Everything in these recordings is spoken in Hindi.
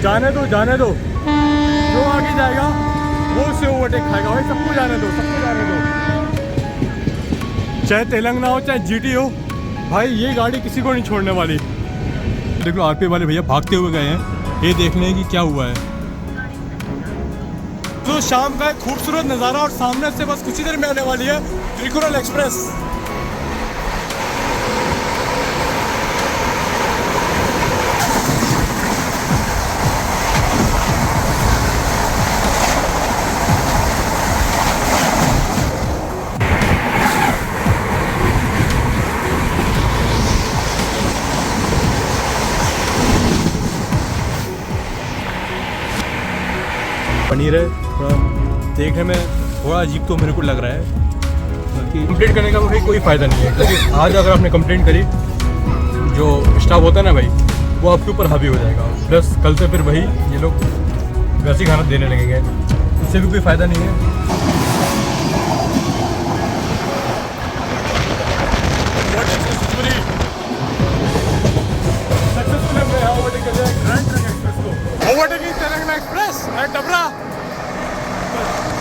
जाने दो जो आगे जाएगा वो उससे ओवरटेक खाएगा भाई। सबको जाने दो, सबको जाने दो, चाहे तेलंगाना हो चाहे जीटी हो भाई, ये गाड़ी किसी को नहीं छोड़ने वाली। देखो आरपी वाले भैया भागते हुए गए हैं ये देखने की क्या हुआ है। तो शाम का एक खूबसूरत नज़ारा और सामने से बस कुछ ही देर में आने वाली है त्रिकुरल एक्सप्रेस। पनीर है, थोड़ा देखने में थोड़ा अजीब तो मेरे को लग रहा है, बाकी कंप्लेंट करने का भाई कोई फ़ायदा नहीं है, क्योंकि आज अगर आपने कंप्लेंट करी जो स्टाफ होता है ना भाई, वो आपके ऊपर हावी हो जाएगा। प्लस कल से फिर वही ये लोग वैसे खाना देने लगेंगे, इससे भी कोई फ़ायदा नहीं है। Overtaking Telangana express at Dabra.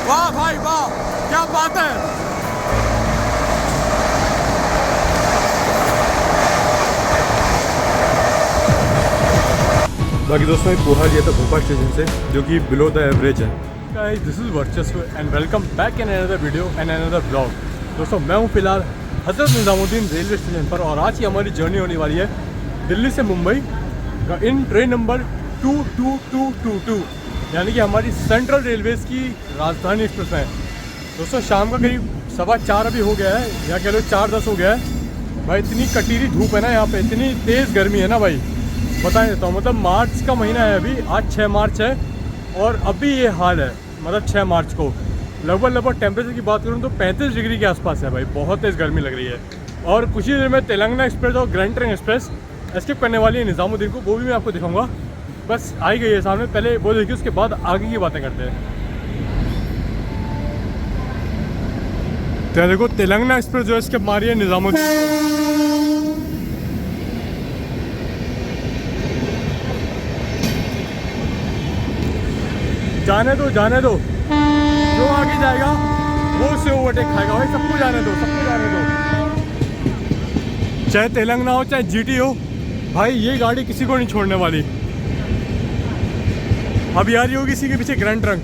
वाह भाई वाह, क्या बात है। बाकी दोस्तों पोहा लिया था भोपाल स्टेशन से, जो कि बिलो द एवरेज है। गाइस दिस इज वर्चस्व and welcome back in another video and another blog. दोस्तों मैं हूँ फिलहाल हजरत निज़ामुद्दीन रेलवे स्टेशन पर, और आज की हमारी जर्नी होने वाली है दिल्ली से मुंबई इन ट्रेन नंबर 2222, यानी कि हमारी सेंट्रल रेलवेज़ की राजधानी एक्सप्रेस है। दोस्तों शाम का करीब 4:15 अभी हो गया है, या कह लो 4:10 हो गया है भाई। इतनी कटीरी धूप है ना यहाँ पे, इतनी तेज़ गर्मी है ना भाई, बता देता हूँ। मतलब मार्च का महीना है अभी, आज 6 मार्च है और अभी ये हाल है। मतलब 6 मार्च को लगभग टेम्परेचर की बात करूँ तो 35 डिग्री के आसपास है भाई, बहुत तेज़ गर्मी लग रही है। और कुछ ही देर में तेलंगाना एक्सप्रेस और ग्रैंड ट्रेन एक्सप्रेस एस्केप करने वाली है निज़ामुद्दीन को, वो भी मैं आपको दिखाऊंगा। बस आई गई है सामने, पहले वो देखिए उसके बाद आगे की बातें करते हैं। तो देखो तेलंगाना एक्सप्रेस जो है इसके मारी है निज़ामुद्दीन। जाने दो जो आगे जाएगा वो उससे ओवरटेक खाएगा भाई। सबको जाने दो, सबको जाने दो, चाहे तेलंगाना हो चाहे जीटी हो भाई, ये गाड़ी किसी को नहीं छोड़ने वाली। अभी आ रही होगी इसी के पीछे ग्रैंड ट्रंक।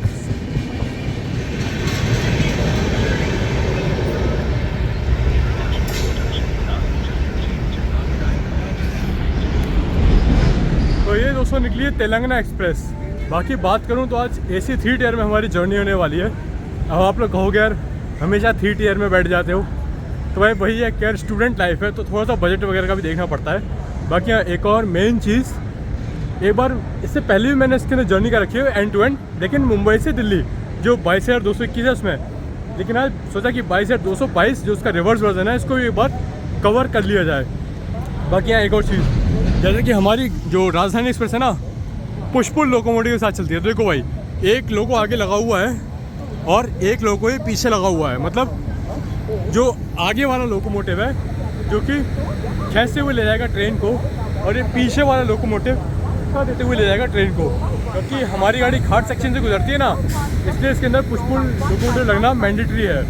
तो ये दोस्तों निकली है तेलंगाना एक्सप्रेस। बाकी बात करूं तो आज AC 3 टियर में हमारी जर्नी होने वाली है। अब आप लोग कहोगे यार हमेशा 3 टियर में बैठ जाते हो, तो भाई वही है कि यार स्टूडेंट लाइफ है तो थोड़ा सा बजट वगैरह का भी देखना पड़ता है। बाकी यहाँ एक और मेन चीज़, एक बार इससे पहले भी मैंने इसके अंदर जर्नी का रखी है एंड टू एंड, लेकिन मुंबई से दिल्ली जो 22,221 है उसमें, लेकिन आज सोचा कि 22,222 जो उसका रिवर्स वर्जन है इसको एक बार कवर कर लिया जाए। बाकी यहाँ एक और चीज़, जैसे कि हमारी जो राजधानी एक्सप्रेस है ना पुष्पुल लोकोमोटिव के साथ चलती है। तो देखो भाई एक लोगो आगे लगा हुआ है और एक लोगो ये पीछे लगा हुआ है, मतलब जो आगे वाला लोकोमोटिव है जो कि खींचते हुए ले जाएगा ट्रेन को, और ये पीछे वाला लोकोमोटिव देते हुए ले जाएगा ट्रेन को, क्योंकि हमारी गाड़ी घाट सेक्शन से गुजरती है ना, इसलिए इसके अंदर पुष्पुल लोकोमोटिव लगना मैंडेटरी है।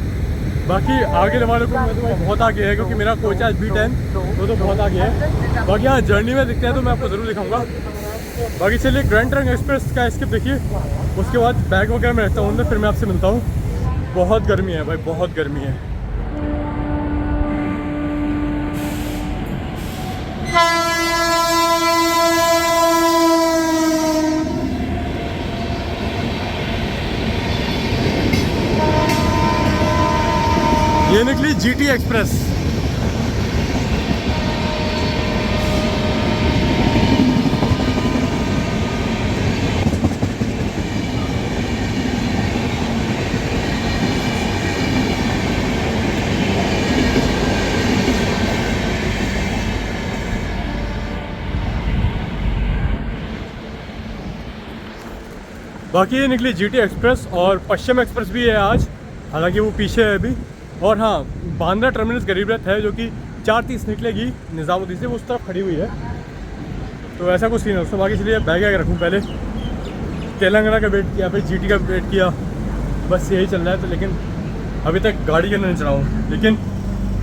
बाकी आगे वाले को मैं तो बहुत आगे है, क्योंकि मेरा कोच आज B10 तो बहुत आगे है। बाकी यहाँ जर्नी में दिखते हैं तो मैं आपको ज़रूर दिखाऊंगा। बाकी चलिए ग्रैंड ट्रंक एक्सप्रेस का स्किप देखिए, उसके बाद बैग वगैरह में रहता हूँ अंदर, फिर मैं आपसे मिलता हूँ। बहुत गर्मी है भाई, बहुत गर्मी है। ये निकली GT एक्सप्रेस। बाकी ये निकली GT एक्सप्रेस, और पश्चिम एक्सप्रेस भी है आज, हालांकि वो पीछे है अभी। और हाँ, बांद्रा टर्मिनस गरीबरथ है जो कि 4:30 निकलेगी निज़ामुद्दीन से, वो उस तरफ खड़ी हुई है। तो ऐसा कुछ सीन है उसमें। बाकी चलिए बैग आगे रखूँ पहले, तेलंगाना का वेट किया, फिर जीटी का वेट किया, बस यही चल रहा है। तो लेकिन अभी तक गाड़ी के अंदर नहीं चला हूँ, लेकिन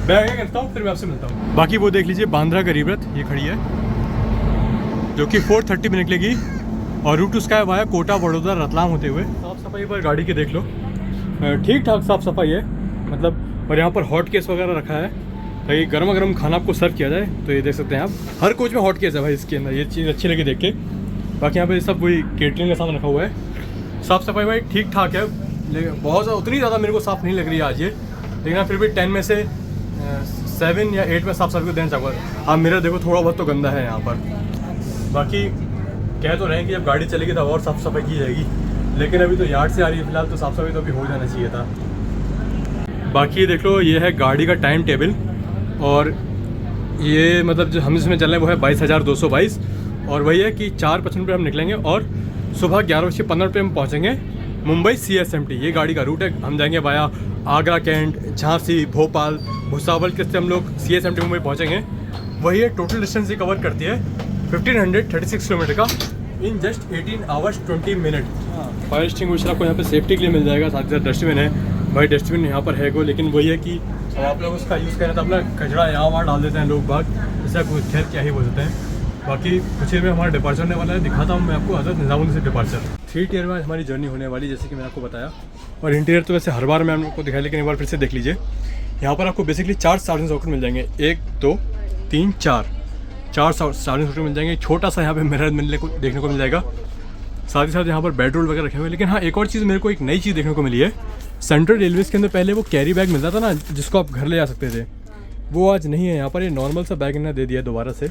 मैं आगे करता हूँ, फिर मैं आपसे मिलता हूँ। बाकी वो देख लीजिए बांद्रा गरीब रथ ये खड़ी है, जो कि 4:30 में निकलेगी और रूट उसका है वाया कोटा बड़ौदा रतलाम होते हुए। साफ़ सफाई पर गाड़ी की देख लो, ठीक ठाक साफ़ सफाई है मतलब। और यहाँ पर हॉट केस वगैरह रखा है ताकि गर्मा गर्म खाना आपको सर्व किया जाए। तो ये देख सकते हैं आप, हर कोच में हॉट केस है भाई इसके अंदर, ये चीज़ अच्छी लगी देख के। बाकी यहाँ पे सब वही केटरिंग का सामान रखा हुआ है। साफ़ सफाई भाई ठीक ठाक है, लेकिन बहुत उतनी ज़्यादा मेरे को साफ़ नहीं लग रही है आज ये, लेकिन हाँ फिर भी 10 में से 7 या 8 में साफ सफाई को देना चाहूँगा। आप मेरा देखो थोड़ा बहुत तो गंदा है यहाँ पर। बाकी कह तो रहे हैं कि जब गाड़ी चलेगी तब और साफ़ सफाई की जाएगी, लेकिन अभी तो यार्ड से आ रही है फिलहाल, तो साफ़ सफाई तो अभी हो जाना चाहिए था। बाकी देख लो ये है गाड़ी का टाइम टेबल, और ये मतलब जो हम इसमें चल रहे हैं वो है 22,222, और वही है कि 4:55 पर हम निकलेंगे और सुबह 11:15 पर हम पहुँचेंगे मुंबई CSMT। ये गाड़ी का रूट है। हम जाएंगे वाया आगरा कैंट, झांसी, भोपाल, भुसावल के से हम लोग CSMT मुंबई पहुँचेंगे। वही है टोटल डिस्टेंस ये कवर करती है 1536 किलोमीटर का in just 18 hours 20 minute. Fire extinguisher आपको यहाँ पे सेफ्टी के लिए मिल जाएगा, साथ ही साथ डस्टबिन है भाई, डस्टबिन यहाँ पर है को, लेकिन वही है कि अब आप लोग उसका यूज़ करें तो अपना कचरा यहाँ वहाँ डाल देते हैं लोग बाग, इससे कुछ खैर क्या ही बोल देते हैं। बाकी कुछ देर में हमारा डिपार्चर होने वाला है, दिखाता हूँ मैं आपको हज़रत निज़ामुद्दीन से डिपार्चर। 3 टियर में हमारी जर्नी होने वाली, जैसे कि मैंने आपको बताया। और इंटीरियर तो वैसे हर बार मैं आपको दिखाया, लेकिन एक बार फिर से देख लीजिए। यहाँ पर आपको बेसिकली 4 चार्जिंग सॉकेट मिल जाएंगे, 1 2 3 4 चार्जिंग सॉकेट मिल जाएंगे। छोटा सा यहाँ पे मिरर मिलने को देखने को मिल जाएगा, साथ ही साथ यहाँ पर बेड रोल वगैरह रखे हुए हैं। लेकिन हाँ एक और चीज़ मेरे को एक नई चीज़ देखने को मिली है, सेंट्रल रेलवेज़ के अंदर पहले वो कैरी बैग मिलता था ना जिसको आप घर ले जा सकते थे, वो आज नहीं है। यहाँ पर ये नॉर्मल सा बैग इन्होंने दे दिया है दोबारा से।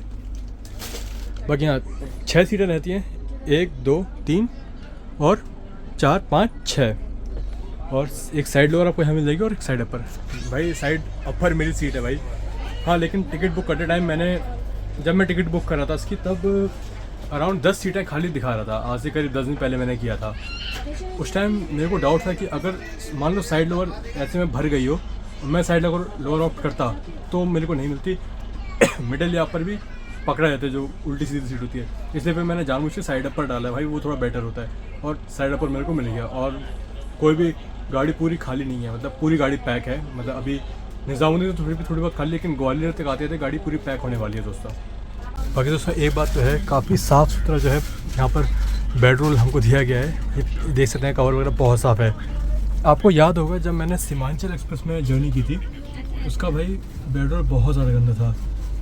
बाकी यहाँ 6 सीटें रहती हैं, 1 2 3 और 4 5 6, और एक साइड लोअर आपको यहाँ मिल जाएगी और एक साइड अपर। भाई साइड अपर मेरी सीट है भाई। हाँ लेकिन टिकट बुक करते टाइम जब मैं टिकट बुक कर रहा था इसकी, तब अराउंड 10 सीटें खाली दिखा रहा था। आज से करीब 10 दिन पहले मैंने किया था। उस टाइम मेरे को डाउट था कि अगर मान लो साइड लोअर ऐसे में भर गई हो और मैं साइड लोअर ऑप्ट करता तो मेरे को नहीं मिलती, मिडल या अपर भी पकड़ा जाता है जो उल्टी सीधी सीट होती है। इसलिए फिर मैंने जानबूझ के साइड अपर डाला है भाई, वो थोड़ा बेटर होता है, और साइड अपर मेरे को मिल गया। और कोई भी गाड़ी पूरी खाली नहीं है, मतलब पूरी गाड़ी पैक है। मतलब अभी निज़ामुद्दीन तो थोड़ी बहुत खाली, लेकिन ग्वालियर तक आते थे गाड़ी पूरी पैक होने वाली है दोस्तों। बाकी दोस्तों एक बात तो है, काफ़ी साफ़ सुथरा जो है यहाँ पर बेड रोल हमको दिया गया है। ये देख सकते हैं कवर वगैरह बहुत साफ़ है। आपको याद होगा जब मैंने सीमांचल एक्सप्रेस में जर्नी की थी, उसका भाई बेड रोल बहुत ज़्यादा गंदा था,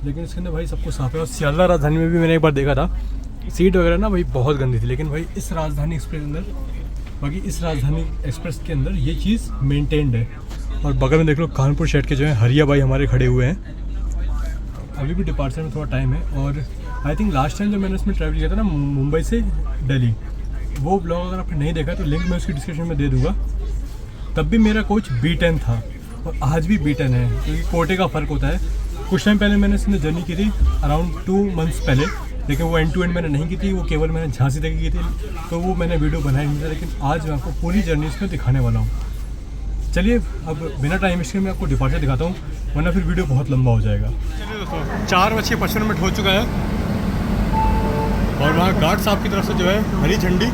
लेकिन इसके अंदर भाई सब कुछ साफ़ है। और सियालदा राजधानी में भी मैंने एक बार देखा था, सीट वगैरह ना भाई बहुत गंदी थी, लेकिन भाई इस राजधानी एक्सप्रेस के अंदर ये चीज़ मेंटेन्ड है। और बगल में देख लो कानपुर शहर के जो है हरिया भाई हमारे खड़े हुए हैं। अभी भी डिपार्चर में थोड़ा टाइम है, और आई थिंक लास्ट टाइम जो मैंने इसमें ट्रैवल किया था ना मुंबई से दिल्ली, वो ब्लॉग अगर आपने नहीं देखा तो लिंक मैं उसकी डिस्क्रिप्शन में दे दूँगा। तब भी मेरा कोच B10 था और आज भी B10 है, क्योंकि कोटे का फ़र्क होता है। कुछ टाइम पहले मैंने इसमें जर्नी की थी अराउंड 2 मंथ्स पहले, लेकिन वो एंड टू एंड मैंने नहीं की थी, वो केवल मैंने झांसी तक की थी, तो वो मैंने वीडियो बनाई नहीं था। लेकिन आज मैं आपको पूरी जर्नी इसमें दिखाने वाला हूँ। चलिए अब बिना टाइम वेस्ट में आपको डिपार्चर दिखाता हूँ, वरना फिर वीडियो बहुत लंबा हो जाएगा। चलिए दोस्तों 4:55 हो चुका है, और वहाँ गार्ड साहब की तरफ से जो है हरी झंडी,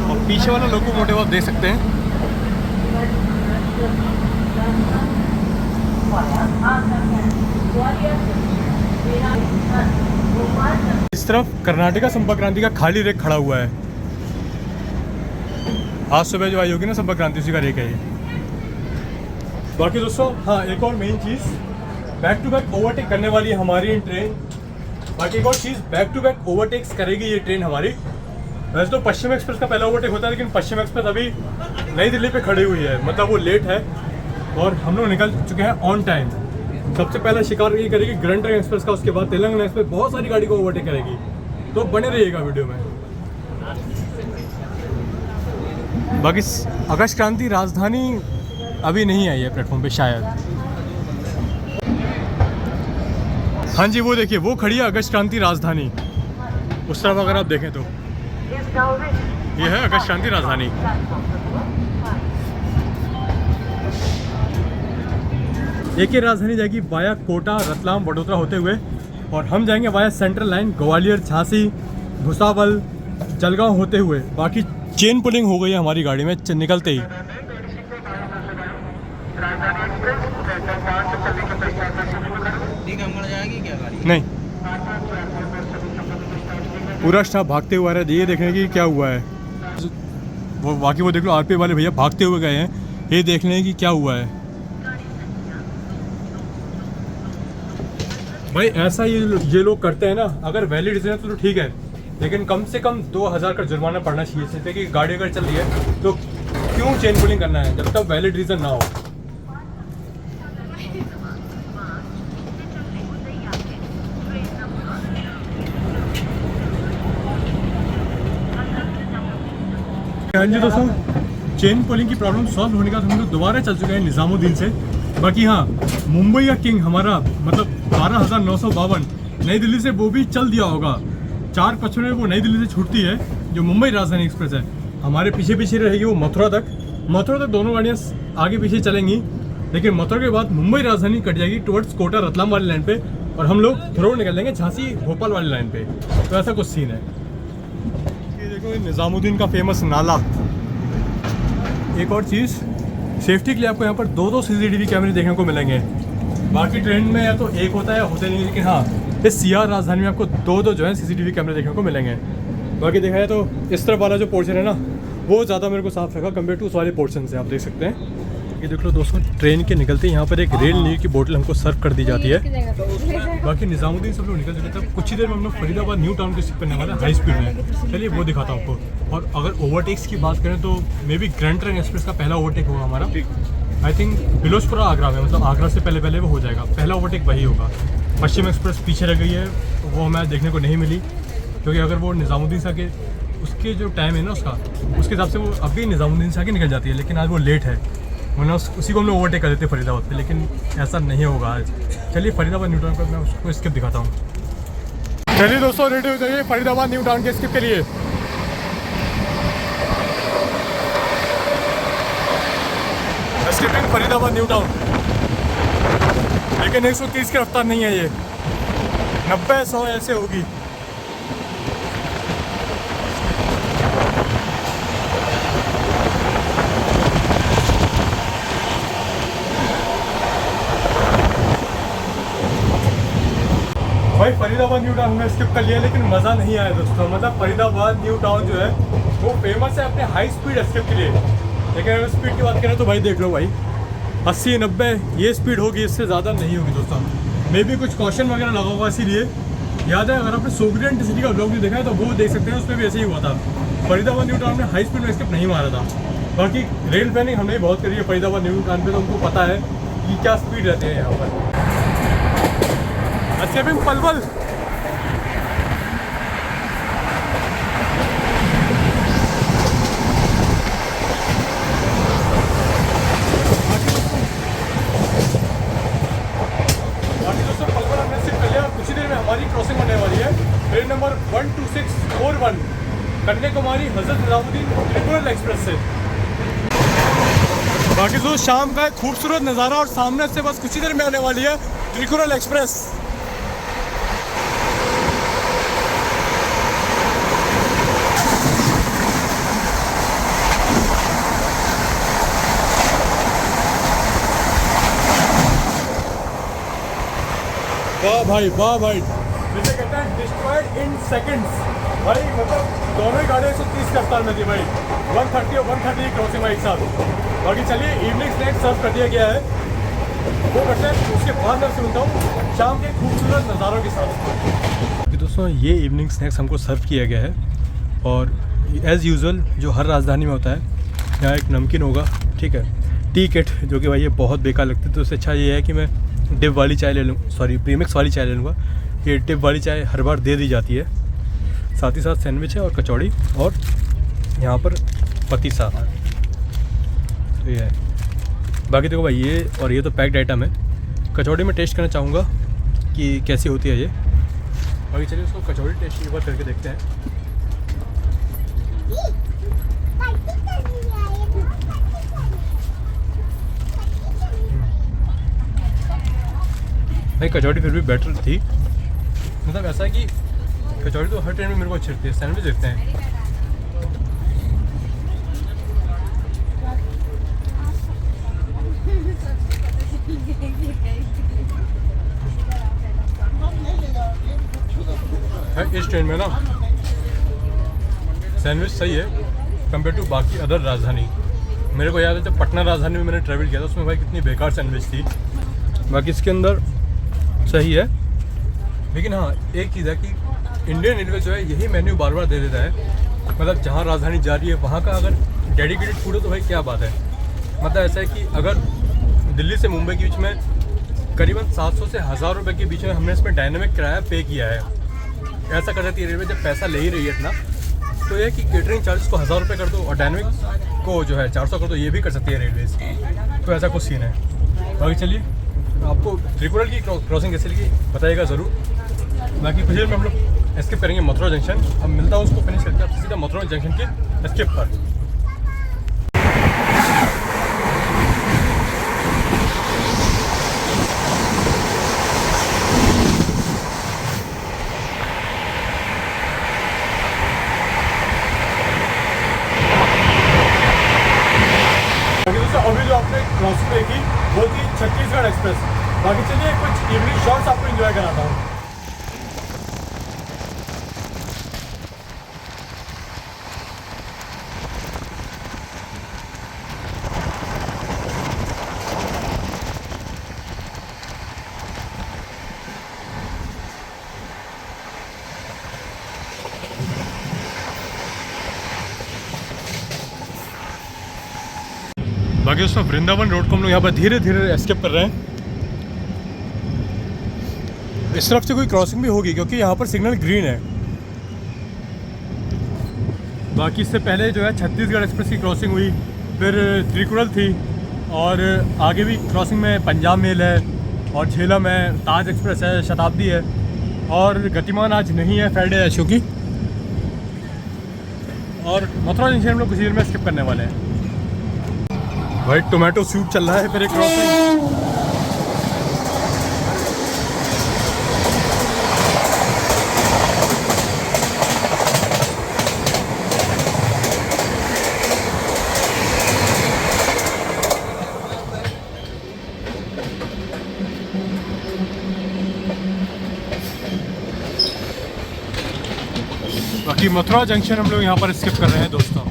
और पीछे वाला लोकोमोटिव आप देख सकते हैं। इस तरफ कर्नाटका संपर्क क्रांति का खाली रेक खड़ा हुआ है। आज सुबह जो आई होगी ना संपर्क क्रांति, उसी का रेक है ये। बाकी दोस्तों हाँ एक और मेन चीज़, बैक टू बैक ओवरटेक करने वाली है हमारी ट्रेन। बाकी एक और चीज़, बैक टू बैक ओवरटेक्स करेगी ये ट्रेन हमारी। वैसे तो पश्चिम एक्सप्रेस का पहला ओवरटेक होता है, लेकिन पश्चिम एक्सप्रेस अभी नई दिल्ली पे खड़ी हुई है, मतलब वो लेट है, और हम लोग निकल चुके हैं ऑन टाइम। सबसे पहला शिकार ये करेगी ग्रैंड ट्रंक एक्सप्रेस का, उसके बाद तेलंगाना एक्सप्रेस, बहुत सारी गाड़ी को ओवरटेक करेगी। तो बने रहिएगा वीडियो में। बाकी अगस्त क्रांति राजधानी अभी नहीं आई है प्लेटफॉर्म पे शायद। हाँ जी वो देखिए वो खड़ी है अगस्त क्रांति राजधानी, उस तरफ अगर आप देखें तो ये है अगस्त क्रांति राजधानी। एक ही राजधानी जाएगी वाया कोटा रतलाम वडोदरा होते हुए, और हम जाएंगे via central line Gwalior Jhansi Bhusawal Jalgaon होते हुए। बाकी चेन पुलिंग हो गई है हमारी गाड़ी में निकलते ही। नहीं, पूरा स्टाफ भागते हुए आ रहा है, ये देखने की क्या हुआ है। वो बाकी वो देख लो आरपी वाले भैया भागते हुए गए हैं, ये देखने की क्या हुआ है। भाई ऐसा ये लोग करते हैं ना, अगर वैलिड रीजन है तो ठीक है, लेकिन कम से कम 2000 का जुर्माना पड़ना चाहिए। जैसे कि गाड़ी अगर चल रही है तो क्यों चेन पुलिंग करना है जब तक वैलिड रीज़न ना हो। हाँ जी दोस्तों, चेन पुलिंग की प्रॉब्लम सॉल्व होने का हम लोग दोबारा चल चुके हैं निज़ामुद्दीन से। बाकी हाँ, मुंबई का किंग हमारा मतलब 12,952 नई दिल्ली से वो भी चल दिया होगा। 4:55 में वो नई दिल्ली से छूटती है, जो मुंबई राजधानी एक्सप्रेस है। हमारे पीछे पीछे रहेगी वो मथुरा तक दोनों गाड़ियाँ आगे पीछे चलेंगी, लेकिन मथुरा के बाद मुंबई राजधानी कट जाएगी टुवर्ड्स कोटा रतलाम वाली लाइन पे, और हम लोग थ्रो निकल लेंगे झांसी भोपाल वाली लाइन पे। तो ऐसा कुछ सीन है। ये देखो निज़ामुद्दीन का फेमस नाला। एक और चीज़, सेफ्टी के लिए आपको यहाँ पर 2-2 CCTV कैमरे देखने को मिलेंगे। बाकी ट्रेन में या तो एक होता है या होते नहीं, लेकिन हाँ इस CR राजधानी में आपको 2-2 जो है CCTV कैमरे देखने को मिलेंगे। बाकी देखा है तो इस तरफ वाला जो पोर्शन है ना, वो ज़्यादा मेरे को साफ रखा कम्पेयर टू उस वाले पोर्शन से। आप देख सकते हैं, ये देख लो दोस्तों, ट्रेन के निकलते यहाँ पर एक रेल नीर की बोतल हमको सर्व कर दी जाती है। बाकी निज़ामुद्दीन सब लोग निकल चुके थे, कुछ ही देर में हम लोग फरीदाबाद न्यू टाउन के शिफ्ट करने वाले हैं हाई स्पीड में। चलिए वो दिखाता हूँ आपको। और अगर ओवरटेक्स की बात करें तो may be grand train express का पहला ओवरटेक होगा हमारा। आई थिंक बिलोचपुरा आगरा में, मतलब आगरा से पहले वो हो जाएगा, पहला ओवरटेक वही होगा। पश्चिम एक्सप्रेस पीछे रह गई है, तो वो हमें देखने को नहीं मिली, क्योंकि अगर वो निज़ामुद्दीन से आगे उसके जो टाइम है ना उसका, उसके हिसाब से वो अभी निज़ामुद्दीन से आगे निकल जाती है, लेकिन आज वो लेट है, वरना उसी को हम लोग ओवरटेक कर देते फरीदाबाद पे, लेकिन ऐसा नहीं होगा आज। चलिए फरीदाबाद न्यू टाउन पर मैं उसको स्किप दिखाता हूँ। चलिए दोस्तों, रेडी हो जाइए फरीदाबाद न्यू टाउन के स्किप के लिए। स्किपिंग फरीदाबाद न्यू टाउन, लेकिन 130 की रफ्तार नहीं है, ये 90-100 ऐसे होगी। भाई फरीदाबाद न्यू टाउन हमने स्किप कर लिया, लेकिन मज़ा नहीं आया दोस्तों। मतलब फरीदाबाद न्यू टाउन जो है वो फेमस है अपने हाई स्पीड एस्केप के लिए, लेकिन अगर स्पीड की बात करें तो भाई देख लो भाई 80-90 ये स्पीड होगी, इससे ज़्यादा नहीं होगी दोस्तों। मे भी कुछ कॉशन वगैरह लगा होगा, इसीलिए याद है। अगर आपने सोग्रियन सिटी का ब्लॉग भी देखा है तो वो देख सकते हैं, उसमें भी ऐसे ही हुआ था। फरीदाबाद न्यू टाउन में हाई स्पीड में एस्केप नहीं मारा था। बाकी रेल प्लानिंग हमने बहुत करी है फरीदाबाद न्यू टाउन पर, तो उनको पता है कि क्या स्पीड रहते हैं यहाँ पर। एस्केपिंग पलवल, हमारी क्रॉसिंग होने वाली है ट्रेन नंबर 12641 कन्याकुमारी हजरत निज़ामुद्दीन त्रिकुरल एक्सप्रेस से। बाकी तो शाम का खूबसूरत नज़ारा, और सामने से बस कुछ ही देर में आने वाली है त्रिकुरल एक्सप्रेस। वाह भाई, जैसे कहते हैं डिस्ट्रॉयड इन सेकंड्स भाई। मतलब दोनों ही गाड़ियाँ 130 की रफ्तार में थी भाई, 130 और 130 की क्रॉसिंग एक साथ। बाकी चलिए इवनिंग स्नैक्स सर्व कर दिया गया है, वो करते हैं, उसके बाद मैं सुनता हूँ शाम के खूबसूरत नज़ारों के साथ। दोस्तों ये इवनिंग स्नैक्स हमको सर्व किया गया है, और एज़ यूजुअल जो हर राजधानी में होता है, यहाँ एक नमकीन होगा, ठीक है, टी किट, जो कि भाई ये बहुत बेकार लगती है। तो उससे अच्छा ये है कि मैं डिप वाली चाय ले लूँ, सॉरी प्रीमिक्स वाली चाय ले लूँगा। ये डिप वाली चाय हर बार दे दी जाती है। साथ ही साथ सैंडविच है और कचौड़ी, और यहाँ पर पतीसा, तो ये है। बाकी देखो भाई ये तो पैक्ड आइटम है। कचौड़ी में टेस्ट करना चाहूँगा कि कैसी होती है ये। बाकी चलिए उसको कचौड़ी टेस्ट एक बार करके देखते हैं। भाई कचौड़ी फिर भी बेटर थी, मतलब ऐसा है कि कचौड़ी तो हर ट्रेन में मेरे को अच्छी लगती है। सैंडविच देखते हैं। है इस ट्रेन में ना सैंडविच सही है कंपेयर टू बाकी अदर राजधानी। मेरे को याद है जब पटना राजधानी में मैंने ट्रैवल किया था उसमें भाई कितनी बेकार सैंडविच थी। बाकी इसके अंदर सही है, लेकिन हाँ एक चीज़ है कि इंडियन रेलवे जो है यही मेन्यू बार बार दे देता है। मतलब जहाँ राजधानी जा रही है वहाँ का अगर डेडिकेटेड फूड है तो भाई क्या बात है। मतलब ऐसा है कि अगर दिल्ली से मुंबई के बीच में करीबन 700 से 1000 रुपये के बीच में हमने इसमें डायनामिक किराया पे किया है। ऐसा कर सकती है रेलवे जब पैसा ले ही रही है इतना, तो ये कि केटरिंग चार्जेस को 1000 रुपये कर दो और डायनामिक को जो है 400 कर दो, ये भी कर सकती है रेलवेज। तो ऐसा कुछ सीन है। बाकी चलिए आपको त्रिपुरा की क्रॉसिंग कैसे लगी बताइएगा ज़रूर। बाकी कुछ देर में हम लोग एस्केप करेंगे मथुरा जंक्शन। अब मिलता हूँ उसको फिनिश करके आपसे सीधा मथुरा जंक्शन के एस्केप पर। अभी जो आपने क्रॉसिंग देखी वो थी छत्तीसगढ़ एक्सप्रेस। बाकी चलिए कुछ इवनिंग शॉट्स आपको एंजॉय कराता हूँ। बाकी उसमें वृंदावन रोड को हम लोग यहाँ पर धीरे धीरे एस्केप कर रहे हैं। इस तरफ से कोई क्रॉसिंग भी होगी क्योंकि यहाँ पर सिग्नल ग्रीन है। बाकी इससे पहले जो है छत्तीसगढ़ एक्सप्रेस की क्रॉसिंग हुई, फिर त्रिकुरल थी और आगे भी क्रॉसिंग में पंजाब मेल है और झेलम है, ताज एक्सप्रेस है, शताब्दी है और गतिमान आज नहीं है, फ्राइडे है क्योंकि। और मथुरा जंक्शन हम लोग कुछ देर में स्किप करने वाले हैं। भाई टोमेटो सूप चल रहा है, फिर एक क्रॉसिंग। बाकी मथुरा जंक्शन हम लोग यहाँ पर स्किप कर रहे हैं दोस्तों।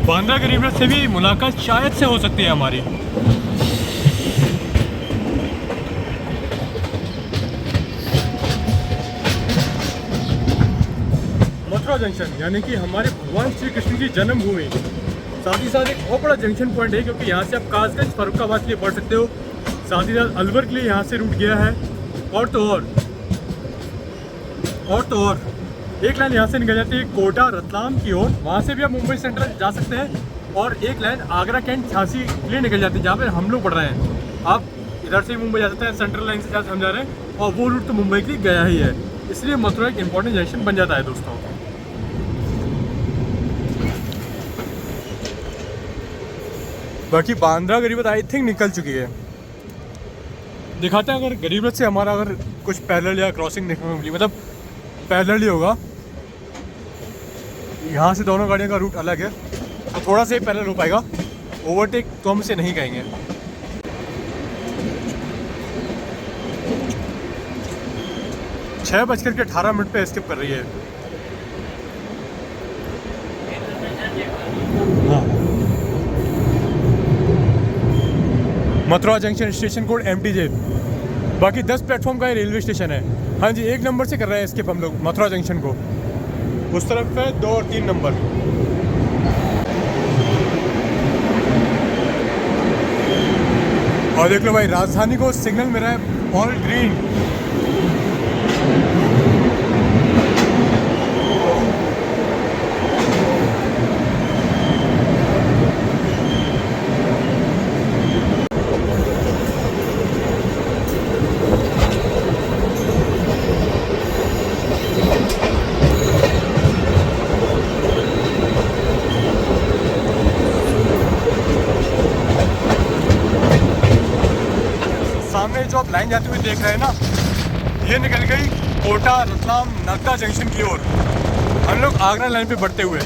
बांद्रा गरीब रथ से भी मुलाकात शायद से हो सकती है हमारी। मथुरा जंक्शन यानी कि हमारे भगवान श्री कृष्ण की जन्मभूमि, साथ ही साथ एक बहुत बड़ा जंक्शन पॉइंट है क्योंकि यहाँ से आप कासगंज फर्रुखाबाद के लिए बढ़ सकते हो। साथ ही साथ अलवर के लिए यहाँ से रूट गया है और तो और एक लाइन यहाँ से निकल जाती है कोटा रतलाम की ओर, वहाँ से भी आप मुंबई सेंट्रल जा सकते हैं। और एक लाइन आगरा कैंट झांसी के लिए निकल जाती है जहाँ पे हम लोग पढ़ रहे हैं। आप इधर से मुंबई जा सकते हैं, सेंट्रल लाइन से जहाँ से हम जा रहे हैं, और वो रूट तो मुंबई के लिए गया ही है। इसलिए मथुरा एक इंपॉर्टेंट जंक्शन बन जाता है दोस्तों। बाकी बांद्रा गरीब रथ आई थिंक निकल चुकी है। दिखाते हैं अगर गरीब रथ से हमारा अगर कुछ पैरेलल या क्रॉसिंग देखने को मिली, मतलब पैरेलल ही होगा। यहाँ से दोनों गाड़ियों का रूट अलग है तो थोड़ा सा ही पैरेलल हो पाएगा। ओवरटेक तो हम इसे नहीं कहेंगे। छः बजकर के 18 मिनट पे स्किप कर रही है। हाँ, Mathura junction station code MTJ। बाकी 10 प्लेटफॉर्म का रेलवे स्टेशन है। हाँ जी, 1 नंबर से कर रहे हैं स्किप हम लोग मथुरा जंक्शन को। उस तरफ है 2 और 3 नंबर। और देख लो भाई राजधानी को सिग्नल मिल रहा है ऑल ग्रीन। सामने जो आप लाइन जाती हुई देख रहे हैं ना, ये निकल गई कोटा रतलाम नगदा जंक्शन की ओर। हम लोग आगरा लाइन पे बढ़ते हुए।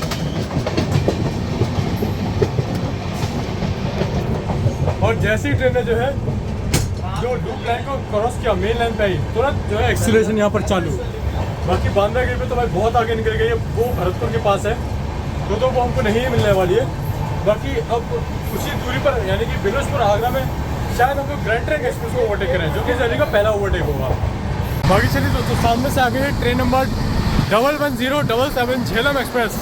और जैसी ट्रेनें जो है जो लूप लाइन को क्रॉस किया मेन लाइन पे आई तुरंत जो है एक्सीलरेशन यहाँ पर चालू। बाकी बांद्रा गेट पे तो भाई बहुत आगे निकल गई है, वो भरतपुर के पास है तो वो हमको नहीं मिलने वाली है। बाकी अब उसी दूरी पर यानी कि बिलोचपुर आगरा में शायद हमको ग्रैंड ट्रैंक एक्सप्रेस को ओवरटेक करें, जो कि दिल्ली का पहला ओवरटेक होगा। बाकी चलिए दोस्तों, सामने से आगे है train number 11077 Jhelum express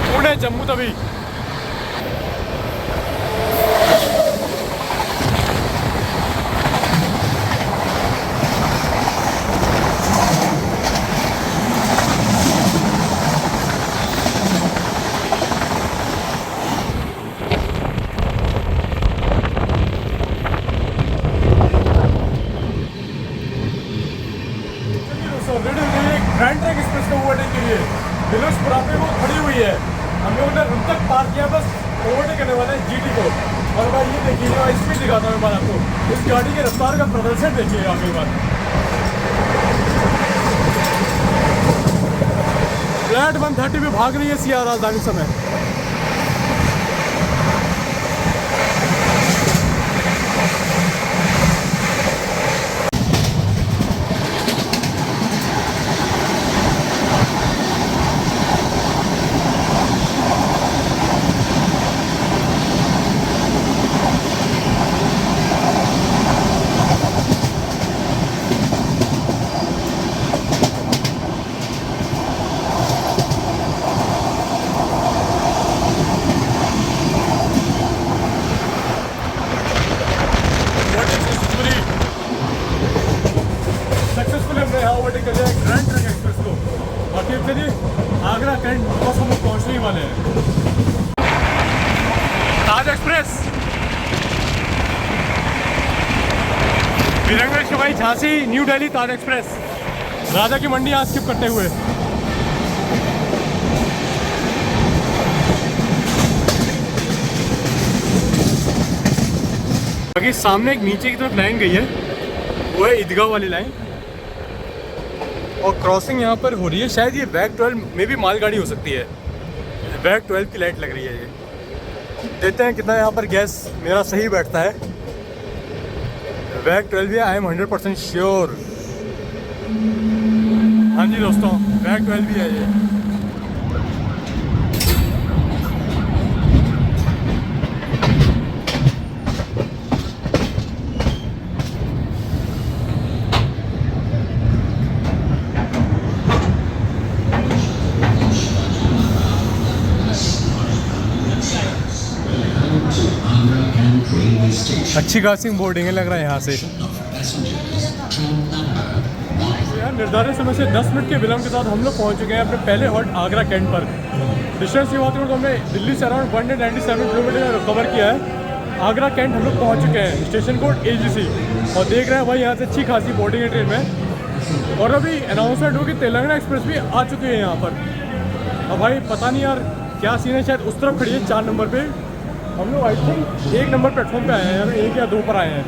Pune Jammu Tawi. Grand trunk express को ओवरटेक के लिए बिलोचपुरा पे वो खड़ी हुई है, हम लोग ने रुक तक पार किया, बस ओवरटेक करने वाले हैं जीटी को। और भाई ये देखिए स्पीड दिखाता हूँ मैं आपको, इस गाड़ी के रफ्तार का प्रदर्शन देखिए आप एक बार। फ्लैट 130 में भाग रही है सिया राजधानी समय। ओवरटेक कर लिया ग्रैंड ट्रैंक एक्सप्रेस को। बाकी चलिए आगरा कैंट बस हम लोग पहुँचने ही वाले हैं। ताज एक्सप्रेस विरंगल शिवाई झांसी न्यू दिल्ली ताज एक्सप्रेस राजा की मंडी यहाँ स्किप करते हुए। बाकी सामने एक नीचे की तरफ लाइन गई है, वो है ईदगाह वाली लाइन, और क्रॉसिंग यहाँ पर हो रही है। शायद ये बैग 12 में भी मालगाड़ी हो सकती है। बैग 12 की लाइट लग रही है ये। देखते हैं कितना यहाँ पर गैस मेरा सही बैठता है। बैग 12 भी आई एम 100% श्योर। हाँ जी दोस्तों, बैग 12 भी है ये। अच्छी खासी बोर्डिंग लग रहा है यहाँ से। यार निर्धारित समय से 10 मिनट के विलंब के साथ हम लोग पहुँच चुके हैं अपने पहले हॉल्ट आगरा कैंट पर। डिस्टेंस की बात करूँ तो हमने दिल्ली से अराउंड 197 किलोमीटर कवर किया है। आगरा कैंट हम लोग पहुँच चुके हैं, स्टेशन कोड AGC, और देख रहे हैं भाई यहाँ से अच्छी खासी बोर्डिंग है ट्रेन में। और अभी अनाउंसमेंट हो कि तेलंगाना एक्सप्रेस भी आ चुकी है यहाँ पर। अब भाई पता नहीं यार क्या सीन है, शायद उस तरफ खड़ी है 4 नंबर पे। हम लोग आई थिंक 1 नंबर प्लेटफॉर्म पे आए हैं, यानी 1 या 2 पर आए हैं।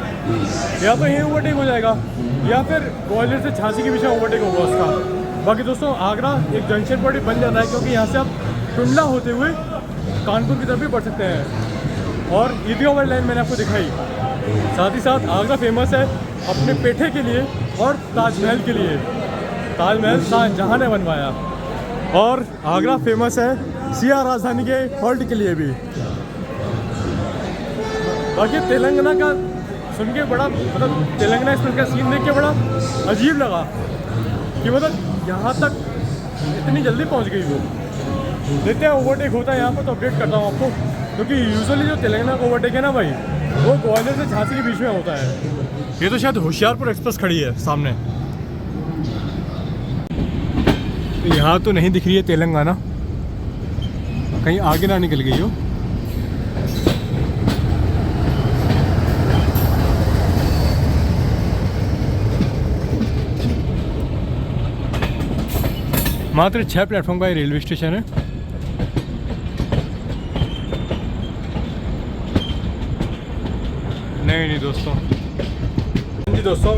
या तो यहीं ओवरटेक हो जाएगा या फिर ग्वालियर से झांसी के बीच में ओवरटेक होगा उसका। बाकी दोस्तों आगरा एक जंक्शन पॉइंट बन जाता है, क्योंकि यहाँ से आप टुंडला होते हुए कानपुर की तरफ भी बढ़ सकते हैं। और ईदगाह वाली लाइन मैंने आपको दिखाई। साथ ही साथ आगरा फेमस है अपने पेठे के लिए और ताजमहल के लिए। ताजमहल शाहजहाँ ने बनवाया। और आगरा फेमस है सिया राजधानी के हॉल्ट के लिए भी। बाकी तेलंगाना का सुन के बड़ा मतलब तेलंगाना एक्सप्रेस का सीन देख के बड़ा अजीब लगा कि मतलब यहाँ तक इतनी जल्दी पहुँच गई वो। देखते हैं ओवरटेक होता है यहाँ पर तो अपडेट करता हूँ आपको, क्योंकि यूजुअली जो तेलंगाना का ओवरटेक है ना भाई, वो ग्वालियर से झांसी के बीच में होता है। ये तो शायद होशियारपुर एक्सप्रेस खड़ी है सामने। यहाँ तो नहीं दिख रही है तेलंगाना, कहीं आगे ना निकल गई हो। मात्र 6 प्लेटफॉर्म का ये रेलवे स्टेशन है। नहीं दोस्तों, जी दोस्तों,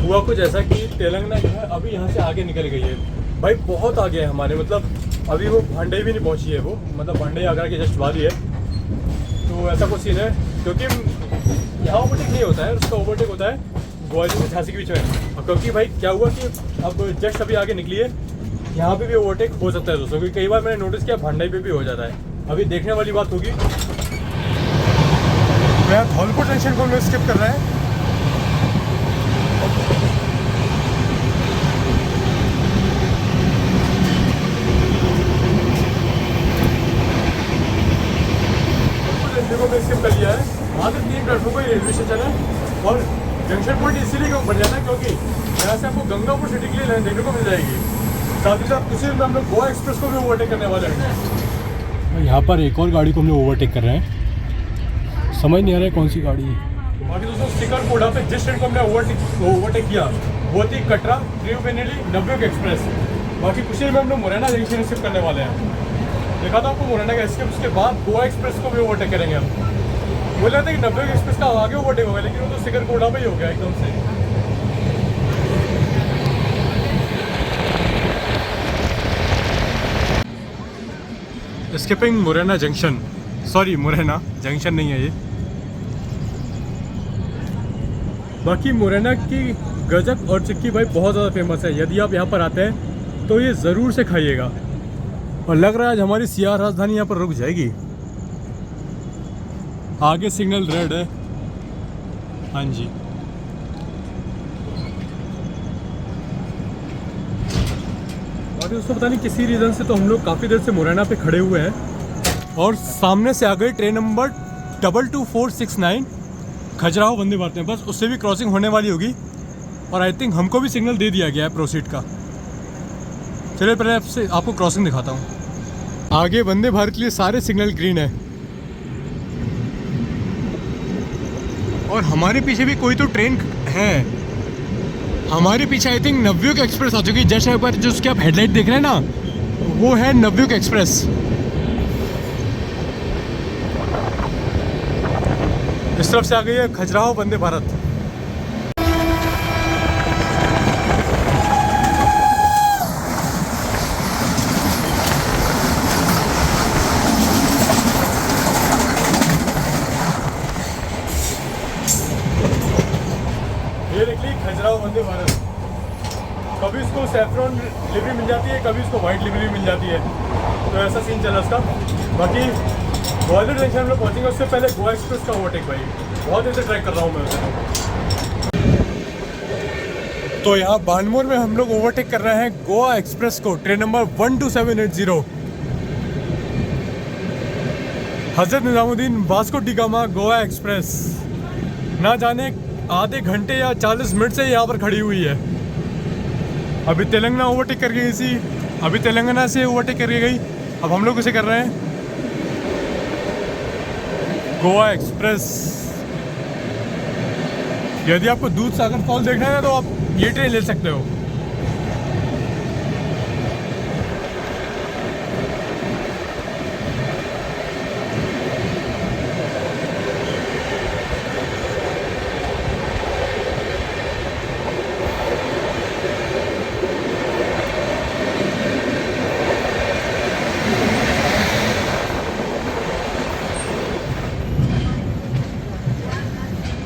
हुआ कुछ ऐसा कि तेलंगाना जो है अभी यहाँ से आगे निकल गई है भाई, बहुत आगे है हमारे। मतलब अभी वो भांडई भी नहीं पहुँची है वो, मतलब भांडई आगरा के जस्ट बाद ही है। तो ऐसा कुछ सीन है, क्योंकि यहाँ ओवरटेक नहीं होता है, उसका ओवरटेक होता है ग्वालियर से झांसी के बीच में। और क्योंकि भाई क्या हुआ कि अब जस्ट अभी आगे निकली है, यहाँ पे भी ओवरटेक हो सकता है दोस्तों, क्योंकि कई बार मैंने नोटिस किया भांडाई पे भी हो जाता है। अभी देखने वाली बात होगी। मैं धौलपुर जंक्शन को स्किप कर रहा है। को स्किप कर लिया है। वहाँ से 3 प्लेटफॉर्म को रेलवे स्टेशन है और जंक्शन पॉइंट इसीलिए क्यों बन जाता है क्योंकि यहाँ से आपको गंगापुर सिटी के लिए लाइन देखने को मिल जाएगी। साथ ही साथ उसी में हम लोग गोवा एक्सप्रेस को भी ओवरटेक करने वाले हैं। यहाँ पर एक और गाड़ी को हम लोग ओवरटेक कर रहे हैं, समझ नहीं आ रहा है कौन सी गाड़ी है। बाकी दोस्तों सिकर कोडा पे जिस ट्रेन को हमने ओवरटेक किया वो थी कटरा त्रिवेणी नवयुग एक्सप्रेस। बाकी कुछ ही में हम लोग मुरैना जंक्शन स्किप करने वाले हैं। देखा था आपको मुरैना का स्किप, उसके बाद गोवा एक्सप्रेस को भी ओवरटेक करेंगे हम। बोल रहे थे कि नवयुग एक्सप्रेस का आगे ओवरटेक होगा, लेकिन वो तो सिकर कोडा पे ही हो गया एकदम से। Skipping Morena junction, sorry Morena junction नहीं है ये। बाकी मुरैना की गजक और चिक्की भाई बहुत ज़्यादा फेमस है। यदि आप यहाँ पर आते हैं तो ये ज़रूर से खाइएगा। और लग रहा है आज हमारी सियार राजधानी यहाँ पर रुक जाएगी। आगे सिग्नल रेड है। हाँ जी, और दोस्तों पता नहीं किसी रीज़न से तो हम लोग काफ़ी देर से मुरैना पे खड़े हुए हैं और सामने से आ गई ट्रेन नंबर 22469 खजुराहो वंदे भारत में। बस उससे भी क्रॉसिंग होने वाली होगी और आई थिंक हमको भी सिग्नल दे दिया गया है प्रोसीड का। चलिए पहले आपको क्रॉसिंग दिखाता हूँ। आगे वंदे भारत के लिए सारे सिग्नल ग्रीन है और हमारे पीछे भी कोई तो ट्रेन है। हमारे पीछे आई थिंक नवयुग एक्सप्रेस आ चुकी है। जस्ट एक बार जो उसके आप हेडलाइट देख रहे हैं ना, वो है नवयुग एक्सप्रेस। इस तरफ से आ गई है खजुराहो वंदे भारत। ये निकली खजुराहो वंदे भारत। कभी इसको सैफरॉन डिलीवरी मिल जाती है, कभी इसको वाइट डिलीवरी मिल जाती है, तो ऐसा सीन चला उसका। बाकी ग्वालियर जंक्शन हम लोग पहुँचेंगे, उससे पहले गोवा एक्सप्रेस का ओवरटेक भाई बहुत देर से ट्रैक कर रहा हूँ मैं उसे। तो यहाँ बानमोर में हम लोग ओवरटेक कर रहे हैं गोवा एक्सप्रेस को, train number 12780 Hazrat Nizamuddin Vasco D gamma Goa express. ना जाने आधे घंटे या 40 मिनट से यहाँ पर खड़ी हुई है। अभी तेलंगाना ओवरटेक कर गई थी, अभी तेलंगाना से ओवरटेक कर गई, अब हम लोग उसे कर रहे हैं गोवा एक्सप्रेस। यदि आपको दूध सागर फॉल देखना है तो आप ये ट्रेन ले सकते हो।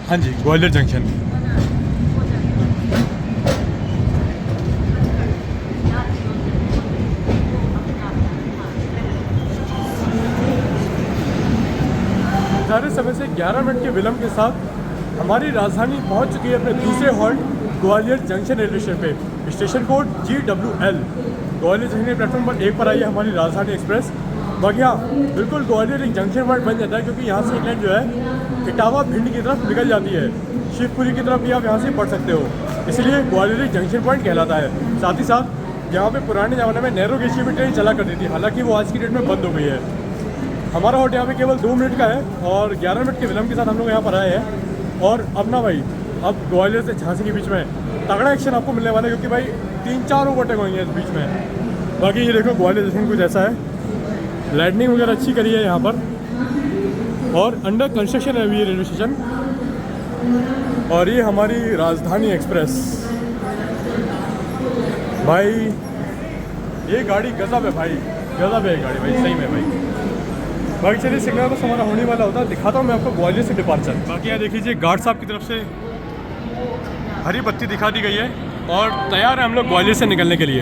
हाँ जी, ग्वालियर जंक्शन। निर्धारित समय से 11 मिनट के विलंब के साथ हमारी राजधानी पहुंच चुकी है अपने दूसरे halt Gwalior junction railway station पे। Station code GWL। Gwalior junction platform पर 1 पर आई है हमारी राजधानी एक्सप्रेस। बाकी हाँ, बिल्कुल ग्वालियर एक जंक्शन पॉइंट बन जाता है, क्योंकि यहाँ से एक लाइन जो है इटावा भिंड की तरफ निकल जाती है। शिवपुरी की तरफ भी आप यहाँ से पढ़ सकते हो, इसलिए ग्वालियर एक जंक्शन पॉइंट कहलाता है। साथ ही साथ यहाँ पे पुराने ज़माने में नैरो गेज की भी ट्रेन चला करती थी, हालांकि वो आज की डेट में बंद हो गई है। हमारा हॉल्ट यहाँ पे केवल 2 मिनट का है और 11 मिनट के विलंब के साथ हम लोग यहाँ पर आए हैं। और अब ना भाई, अब ग्वालियर से झांसी के बीच में तगड़ा एक्शन आपको मिलने वाला है, क्योंकि भाई 3-4 ओवरटेक होंगे इस बीच में। बाकी ये देखो ग्वालियर जंक्शन कुछ ऐसा है, लाइटनिंग वगैरह अच्छी करी है यहाँ पर और अंडर कंस्ट्रक्शन है अभी ये रेलवे स्टेशन। और ये हमारी राजधानी एक्सप्रेस भाई, ये गाड़ी गजब है भाई, गजब है ये गाड़ी भाई, सही में भाई। बाकी चलिए सिग्नल बस हमारा होने वाला होता है, दिखाता हूँ मैं आपको ग्वालियर से डिपार्चर। बाकी यहाँ देख लीजिए गार्ड साहब की तरफ से हरी बत्ती दिखा दी गई है और तैयार है हम लोग ग्वालियर से निकलने के लिए।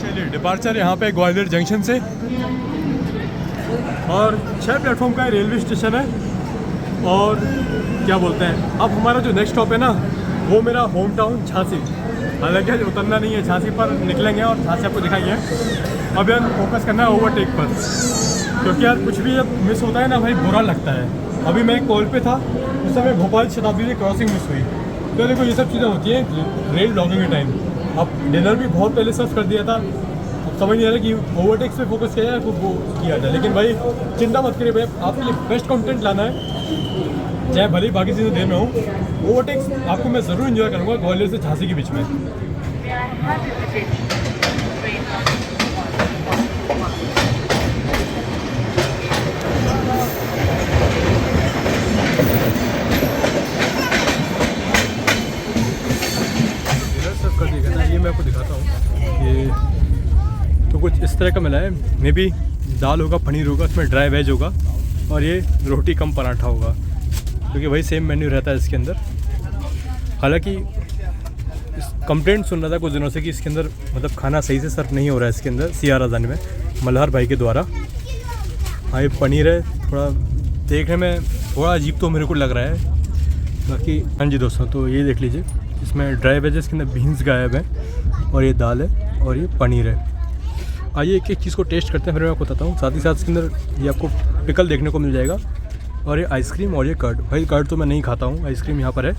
चलिए डिपार्चर यहाँ पे ग्वालियर जंक्शन से, और 6 प्लेटफॉर्म का रेलवे स्टेशन है। और क्या बोलते हैं, अब हमारा जो नेक्स्ट स्टॉप है ना वो मेरा होम टाउन झांसी। हालांकि आज उतरना नहीं है झांसी पर, निकलेंगे और झांसी आपको दिखाएंगे। अब यार फोकस करना है ओवरटेक पर, क्योंकि यार कुछ भी जब मिस होता है ना भाई बुरा लगता है। अभी मैं कॉल पे था, उस समय भोपाल शताब्दी की क्रॉसिंग मिस हुई। तो देखो ये सब चीज़ें होती हैं रेल ब्लॉगिंग के टाइम। अब डिनर भी बहुत पहले सर्व कर दिया था, अब समझ नहीं आ रहा कि ओवरटेक्स पे फोकस किया जाए वो किया जाए। लेकिन भाई चिंता मत करिए भाई, आपके लिए बेस्ट कंटेंट लाना है, चाहे भले ही बाकी चीज़ें देर में हूँ। ओवरटेक्स आपको मैं ज़रूर इन्जॉय करूँगा ग्वालियर से झांसी के बीच में। कर दिया ना, ये मैं आपको दिखाता हूँ। ये तो कुछ इस तरह का मिला है, मे बी दाल होगा, पनीर होगा, इसमें ड्राई वेज होगा और ये रोटी कम पराठा होगा, क्योंकि वही सेम मेन्यू रहता है इसके अंदर। हालांकि कंप्लेंट सुन रहा था कुछ दिनों से कि इसके अंदर मतलब खाना सही से सर्व नहीं हो रहा है इसके अंदर, सिया राजधानी में मल्हार भाई के द्वारा। हाँ ये पनीर है, थोड़ा देखने में थोड़ा अजीब तो मेरे को लग रहा है। बाकी हाँ जी दोस्तों, तो ये देख लीजिए, इसमें ड्राई वेजेस के अंदर बीन्स गायब है और ये दाल है और ये पनीर है। आइए एक एक चीज़ को टेस्ट करते हैं, फिर मैं आपको बताता हूँ। साथ ही साथ इसके अंदर ये आपको पिकल देखने को मिल जाएगा और ये आइसक्रीम और ये कर्ड। भाई कर्ड तो मैं नहीं खाता हूँ, आइसक्रीम यहाँ पर है।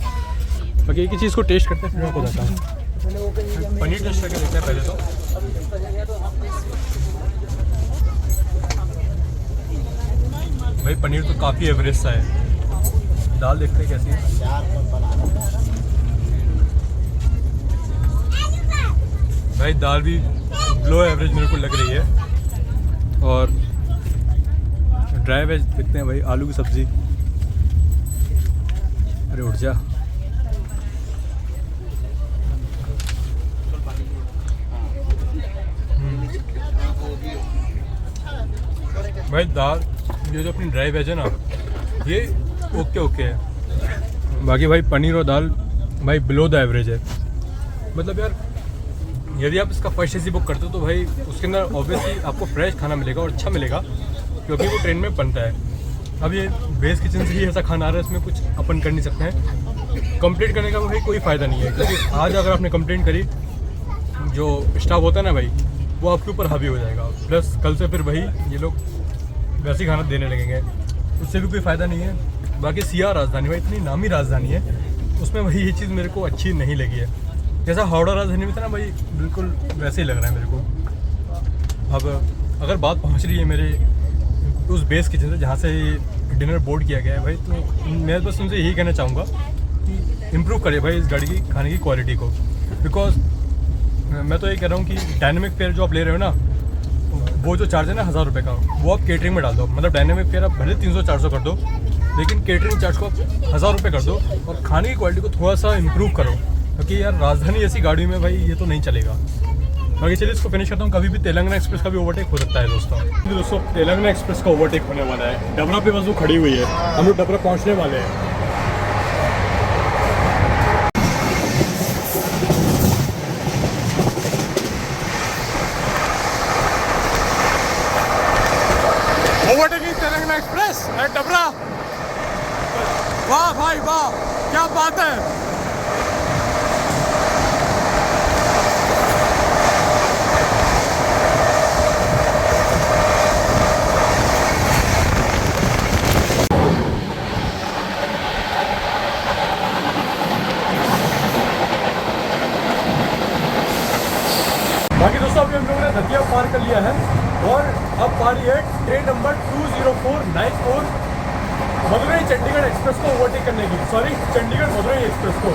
बाकी एक ही चीज़ को टेस्ट करते हैं, फिर मैं आपको बताता हूँ। पनीर टेस्ट करके देखते हैं पहले तो। भाई पनीर तो काफ़ी एवरेज सा है। दाल देखते हैं कैसी है। भाई दाल भी लो एवरेज मेरे को लग रही है। और ड्राई वेज देखते हैं भाई, आलू की सब्ज़ी, अरे उठ जा। भाई दाल ये जो अपनी ड्राई वेज है ना, ये ओके है। बाकी भाई पनीर और दाल भाई बिलो द एवरेज है। मतलब यार यदि आप इसका फर्स्ट एसी बुक करते हो तो भाई उसके अंदर ऑब्वियसली आपको फ्रेश खाना मिलेगा और अच्छा मिलेगा, क्योंकि वो ट्रेन में बनता है। अब ये बेस किचन से ही ऐसा खाना आ रहा है, इसमें कुछ अपन कर नहीं सकते हैं। कंप्लेंट करने का भाई कोई फ़ायदा नहीं है, क्योंकि आज अगर आपने कंप्लेंट करी, जो स्टाफ होता है ना भाई, वो आपके ऊपर हावी हो जाएगा। प्लस कल से फिर भाई ये लोग वैसे ही खाना देने लगेंगे, उससे भी कोई फ़ायदा नहीं है। बाकी सिया राजधानी भाई इतनी नामी राजधानी है, उसमें भाई ये चीज़ मेरे को अच्छी नहीं लगी है। जैसा हावड़ा राजधानी में था ना भाई, बिल्कुल वैसे ही लग रहा है मेरे को। अब अगर बात पहुंच रही है मेरे उस बेस किचन से जहाँ से डिनर बोर्ड किया गया है भाई, तो मैं बस उनसे यही कहना चाहूँगा कि इम्प्रूव करें भाई इस गाड़ी की खाने की क्वालिटी को। बिकॉज मैं तो ये कह रहा हूँ कि डायनेमिक फेयर जो आप ले रहे हो ना, वो जो चार्ज है ना 1000 रुपये का, वो आप केटरिंग में डाल दो। मतलब डायनेमिक फेयर आप भले 300-400 कर दो, लेकिन केटरिंग चार्ज को आप 1000 रुपये कर दो और खाने की क्वालिटी को थोड़ा सा इम्प्रूव करो, क्योंकि यार राजधानी जैसी गाड़ी में भाई ये तो नहीं चलेगा। बाकी चलिए इसको फिनिश करता हूँ। कभी भी तेलंगाना एक्सप्रेस का भी ओवरटेक हो सकता है दोस्तों। तेलंगाना एक्सप्रेस का ओवरटेक होने वाला है। डबरा पे बस वो खड़ी हुई है, हम लोग डबरा पहुँचने वाले हैं। Overtaking Telangana express at Dabra. वाह भाई वाह, क्या बात है। बाकी दोस्तों अभी हम लोगों ने दतिया पार कर लिया है और अब पारी है train number 20494 Madurai Chandigarh express को ओवरटेक करने की। सॉरी, चंडीगढ़ मदुरई एक्सप्रेस को।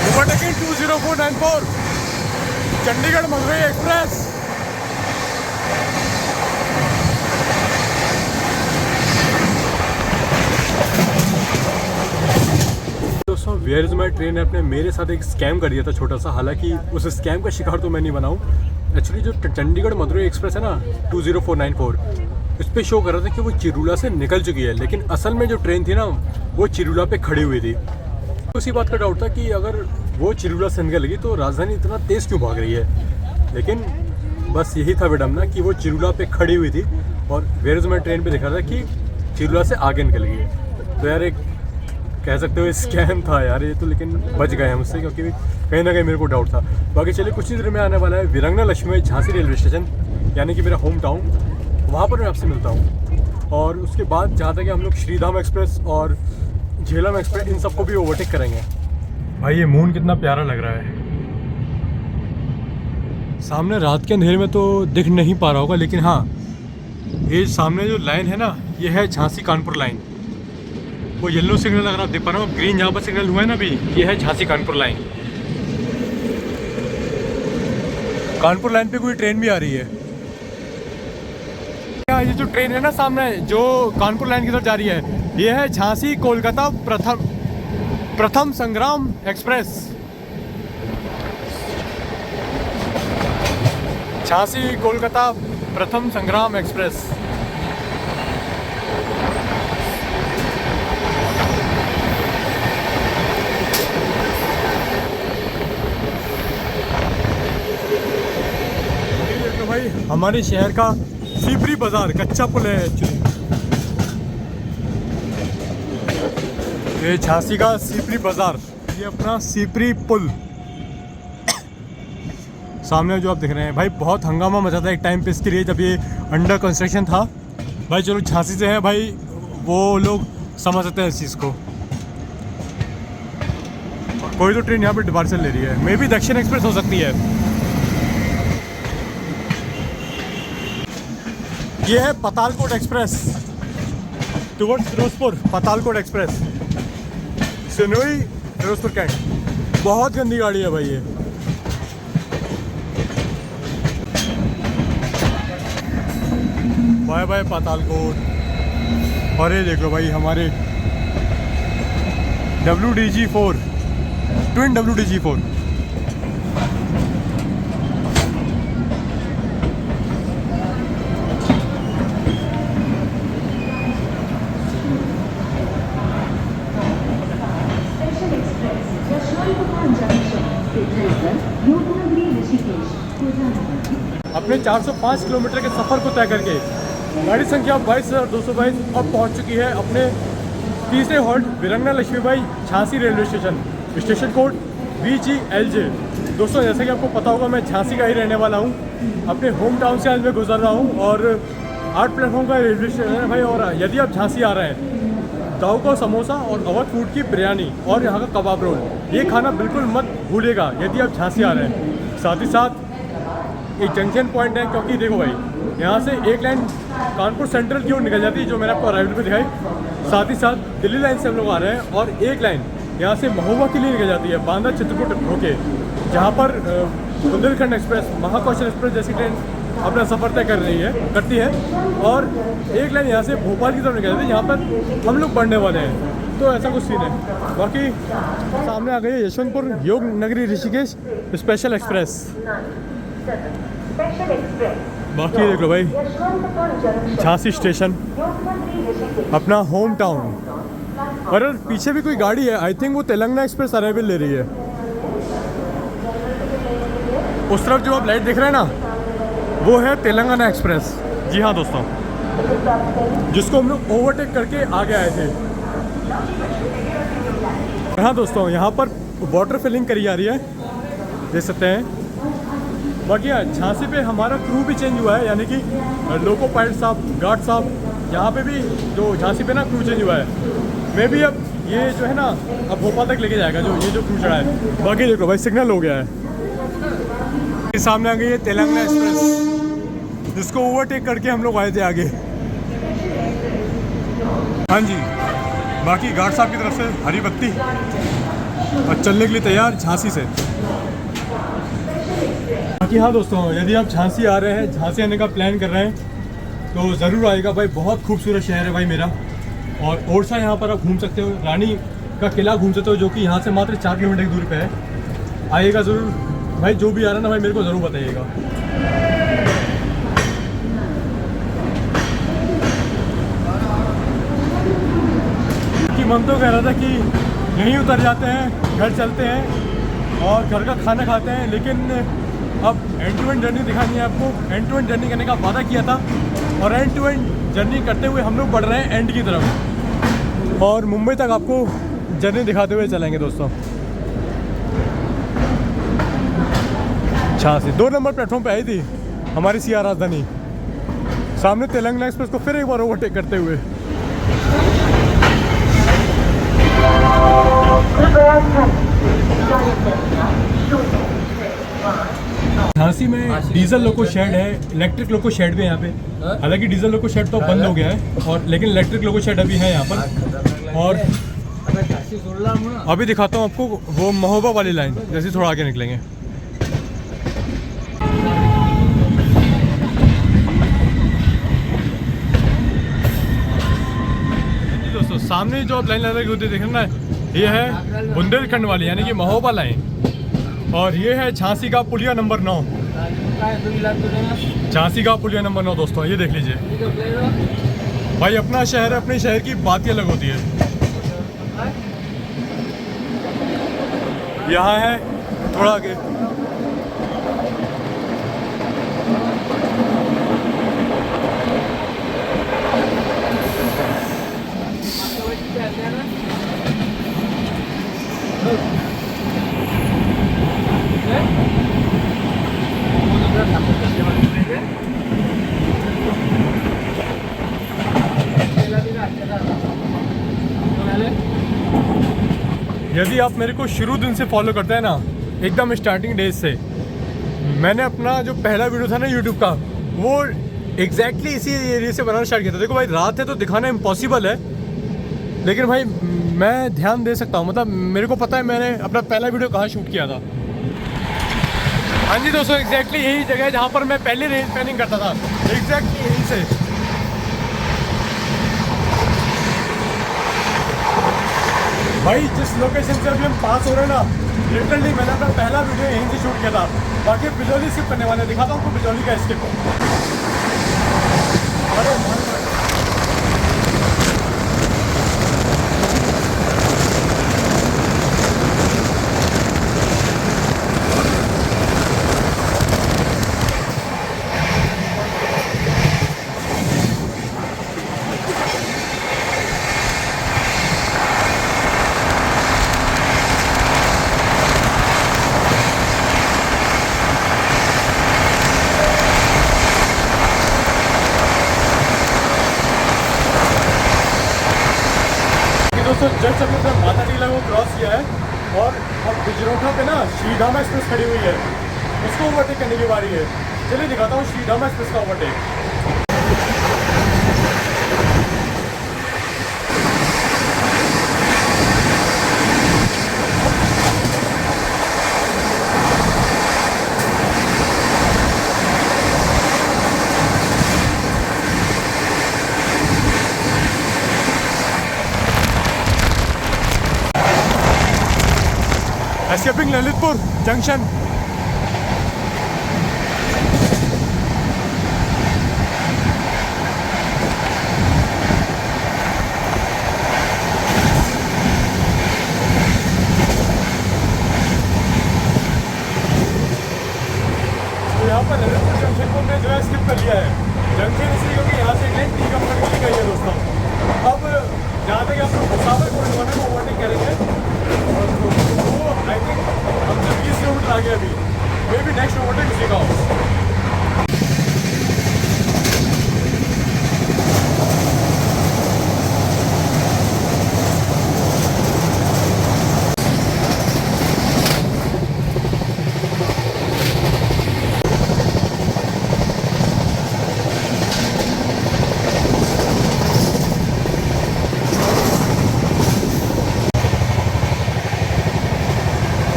Overtaking 20494 Chandigarh Madurai express. दोस्तों, वेयर इज़ माई ट्रेन अपने मेरे साथ एक स्कैम कर दिया था छोटा सा। हालांकि उस स्कैम का शिकार तो मैं नहीं बनाऊँ। एक्चुअली जो चंडीगढ़ मदुरई एक्सप्रेस है ना 20494, इस पर शो कर रहा था कि वो चिरूला से निकल चुकी है, लेकिन असल में जो ट्रेन थी ना वो चिरूला पे खड़ी हुई थी। उसी बात का डाउट था कि अगर वो चिरूला से निकल गई तो राजधानी इतना तेज़ क्यों भाग रही है। लेकिन बस यही था विडम्बना कि वो चिरूला पे खड़ी हुई थी और वेयर इज़ माई ट्रेन पे दिखा था कि चिरूला से आगे निकल गई है। तो यार एक कह सकते हो स्कैम था यार ये तो, लेकिन बच गए हम उससे, क्योंकि कहीं ना कहीं मेरे को डाउट था। बाकी चलिए, कुछ ही देर में आने वाला है वीरांगना लक्ष्मी झांसी रेलवे स्टेशन, यानी कि मेरा होम टाउन। वहाँ पर मैं आपसे मिलता हूँ और उसके बाद जहाँ तक हम लोग श्रीधाम एक्सप्रेस और झेलम एक्सप्रेस इन सबको भी ओवरटेक करेंगे। भाई ये मून कितना प्यारा लग रहा है। सामने रात के अंधेरे में तो दिख नहीं पा रहा होगा, लेकिन हाँ ये सामने जो लाइन है ना ये है झांसी कानपुर लाइन। वो येलो सिग्नल अगर आप देख पा रहे हो, ग्रीन जहाँ पर सिग्नल हुआ है ना अभी, ये है झांसी कानपुर लाइन। कानपुर लाइन पे कोई ट्रेन भी आ रही है। ये जो ट्रेन है ना सामने जो कानपुर लाइन की तरफ जा रही है, ये है झांसी कोलकाता प्रथम संग्राम एक्सप्रेस। झांसी कोलकाता प्रथम संग्राम एक्सप्रेस। भाई हमारे शहर का सीपरी बाजार कच्चा पुल है एक्चुअली। ये झांसी का सीपरी बाजार, ये अपना सीपरी पुल सामने जो आप देख रहे हैं। भाई बहुत हंगामा मचा था एक टाइम पे इसके लिए, जब ये अंडर कंस्ट्रक्शन था। भाई चलो झांसी से है भाई, वो लोग समझ सकते हैं इस चीज़ को। कोई तो ट्रेन यहाँ पे डिपार्चर ले रही है, मे बी दक्षिण एक्सप्रेस हो सकती है। ये है Patalkot express towards Firozpur. Patalkot express सिनोई फिरोजपुर कैंट। बहुत गंदी गाड़ी है भाई ये। Bye bye Patalkot. और ये देख लो भाई हमारे WDG4 ट्विन WDG4। अपने 405 किलोमीटर के सफ़र को तय करके गाड़ी संख्या 22,222 अब पहुंच चुकी है अपने तीसरे halt Veerangana Laxmibai Jhansi railway station. Station code VGLJ। दोस्तों जैसे कि आपको पता होगा मैं झांसी का ही रहने वाला हूं। अपने होम टाउन से आज मैं गुजर रहा हूं और 8 प्लेटफॉर्म का रेलवे स्टेशन है भाई। और यदि आप झांसी आ रहे हैं, दाऊ का समोसा और अवध फूड की बिरयानी और यहाँ का कबाब रोल, ये खाना बिल्कुल मत भूलिएगा यदि आप झांसी आ रहे हैं। साथ ही साथ एक जंक्शन पॉइंट है, क्योंकि देखो भाई यहाँ से एक लाइन कानपुर सेंट्रल की ओर निकल जाती है जो मैंने आपको अराइवल पे दिखाई। साथ ही साथ दिल्ली लाइन से हम लोग आ रहे हैं और एक लाइन यहाँ से महोबा के लिए निकल जाती है बांदा चित्रकूट होके, जहाँ पर बुंदेलखंड एक्सप्रेस, महाकौशल एक्सप्रेस जैसी ट्रेन अपना सफ़र तय करती है। और एक लाइन यहाँ से भोपाल की तरफ निकल जाती है जहाँ पर हम लोग बढ़ने वाले हैं। तो ऐसा कुछ सीन है। बाकी सामने आ गई है यशवंतपुर योग नगरी ऋषिकेश स्पेशल एक्सप्रेस। बाकी देख लो भाई झांसी स्टेशन अपना होम टाउन। और पीछे भी कोई गाड़ी है, आई थिंक वो तेलंगाना एक्सप्रेस अराइवल ले रही है। उस तरफ जो आप लाइट देख रहे हैं ना वो है तेलंगाना एक्सप्रेस। जी हाँ दोस्तों, जिसको हम लोग ओवरटेक करके आगे आए थे। हाँ दोस्तों, यहाँ पर वाटर फिलिंग करी जा रही है, देख सकते हैं। बाकी झांसी पे हमारा क्रू भी चेंज हुआ है, यानी कि लोको पायलट साहब, गार्ड साहब, यहाँ पे भी जो झांसी पे ना क्रू चेंज हुआ है। मैं भी अब ये जो है ना अब भोपाल तक लेके जाएगा जो ये जो क्रू चढ़ा है। बाकी देखो भाई सिग्नल हो गया है। सामने आ गई है तेलंगाना एक्सप्रेस, जिसको ओवरटेक करके हम लोग आए थे आगे। हाँ जी, बाकी गार्ड साहब की तरफ से हरी बत्ती और चलने के लिए तैयार झांसी से। बाकी हाँ दोस्तों, यदि आप झांसी आ रहे हैं, झांसी आने का प्लान कर रहे हैं तो ज़रूर आएगा भाई। बहुत खूबसूरत शहर है भाई मेरा। और ओरछा यहाँ पर आप घूम सकते हो, रानी का किला घूम सकते हो, जो कि यहाँ से मात्र 4 किलोमीटर की दूरी पे है। आइएगा ज़रूर भाई, जो भी आ रहा है ना भाई, मेरे को ज़रूर बताइएगा। कि मन तो कह रहा था कि यहीं उतर जाते हैं, घर चलते हैं और घर का खाना खाते हैं, लेकिन अब एंड टू एंड जर्नी दिखानी है आपको। एंड टू एंड जर्नी करने का वादा किया था और एंड टू एंड जर्नी करते हुए हम लोग बढ़ रहे हैं एंड की तरफ, और मुंबई तक आपको जर्नी दिखाते हुए चलेंगे दोस्तों। झांसी 2 नंबर प्लेटफॉर्म पे आई थी हमारी CR राजधानी, सामने तेलंगाना एक्सप्रेस को फिर एक बार ओवरटेक करते हुए। झांसी में डीजल लोको शेड है, इलेक्ट्रिक लोको शेड भी है यहाँ पे। हालांकि डीजल लोको शेड तो बंद हो गया है, और लेकिन इलेक्ट्रिक लोको शेड अभी है यहाँ पर। और अभी दिखाता हूँ आपको वो महोबा वाली लाइन, जैसे थोड़ा आगे निकलेंगे। दोस्तों सामने जो आप लाइन लगी होती देख रहे ना, ये है बुंदेलखंड वाली, यानी कि महोबा लाइन। और ये है झांसी का पुलिया नंबर 9। झांसी का पुलिया नंबर 9 दोस्तों, ये देख लीजिए भाई। अपना शहर है, अपने शहर की बात ही अलग होती है। यहाँ है थोड़ा आगे। यदि आप मेरे को शुरू दिन से फॉलो करते हैं ना, एकदम स्टार्टिंग डेज से, मैंने अपना जो पहला वीडियो था ना यूट्यूब का, वो एग्जैक्टली इसी एरिया से बनाना स्टार्ट किया था। देखो भाई, रात है तो दिखाना इम्पॉसिबल है, लेकिन भाई मैं ध्यान दे सकता हूँ। मतलब मेरे को पता है मैंने अपना पहला वीडियो कहाँ शूट किया था। हाँ जी दोस्तों, एग्जैक्टली यही जगह है जहाँ पर मैं पहले रेंज प्लानिंग करता था, एग्जैक्टली यहीं से। भाई जिस लोकेशन से अभी हम पास हो रहे हैं ना, लिटरली मैंने अपना पहला वीडियो यहीं से शूट किया था। बाकी बिजौली स्किप करने वाले, दिखाता हूँ आपको बिजौली का स्किप। दोस्तों जस्ट हमने अपना माता टीला को क्रॉस किया है, और अब बिजरोखा पे ना श्रीधाम एक्सप्रेस खड़ी हुई है, उसको ओवरटेक करने की बारी है। चलिए दिखाता हूँ श्रीधाम एक्सप्रेस का ओवरटेक। Escaping Lalitpur junction. तो यहाँ पर ललितपुर जंक्शन को हमने जो है स्किप कर लिया है। जंक्शन इसलिए क्योंकि यहाँ से एक टी कंपनी की गई है दोस्तों। अब जहाँ तक आप लोग मुसाफिर को ढूंढने को ओवरटेक करेंगे, वो आई थिंक हमसे 20 किलोमीटर आगे अभी, मे भी नेक्स्ट ओवरटेक उसी का हो।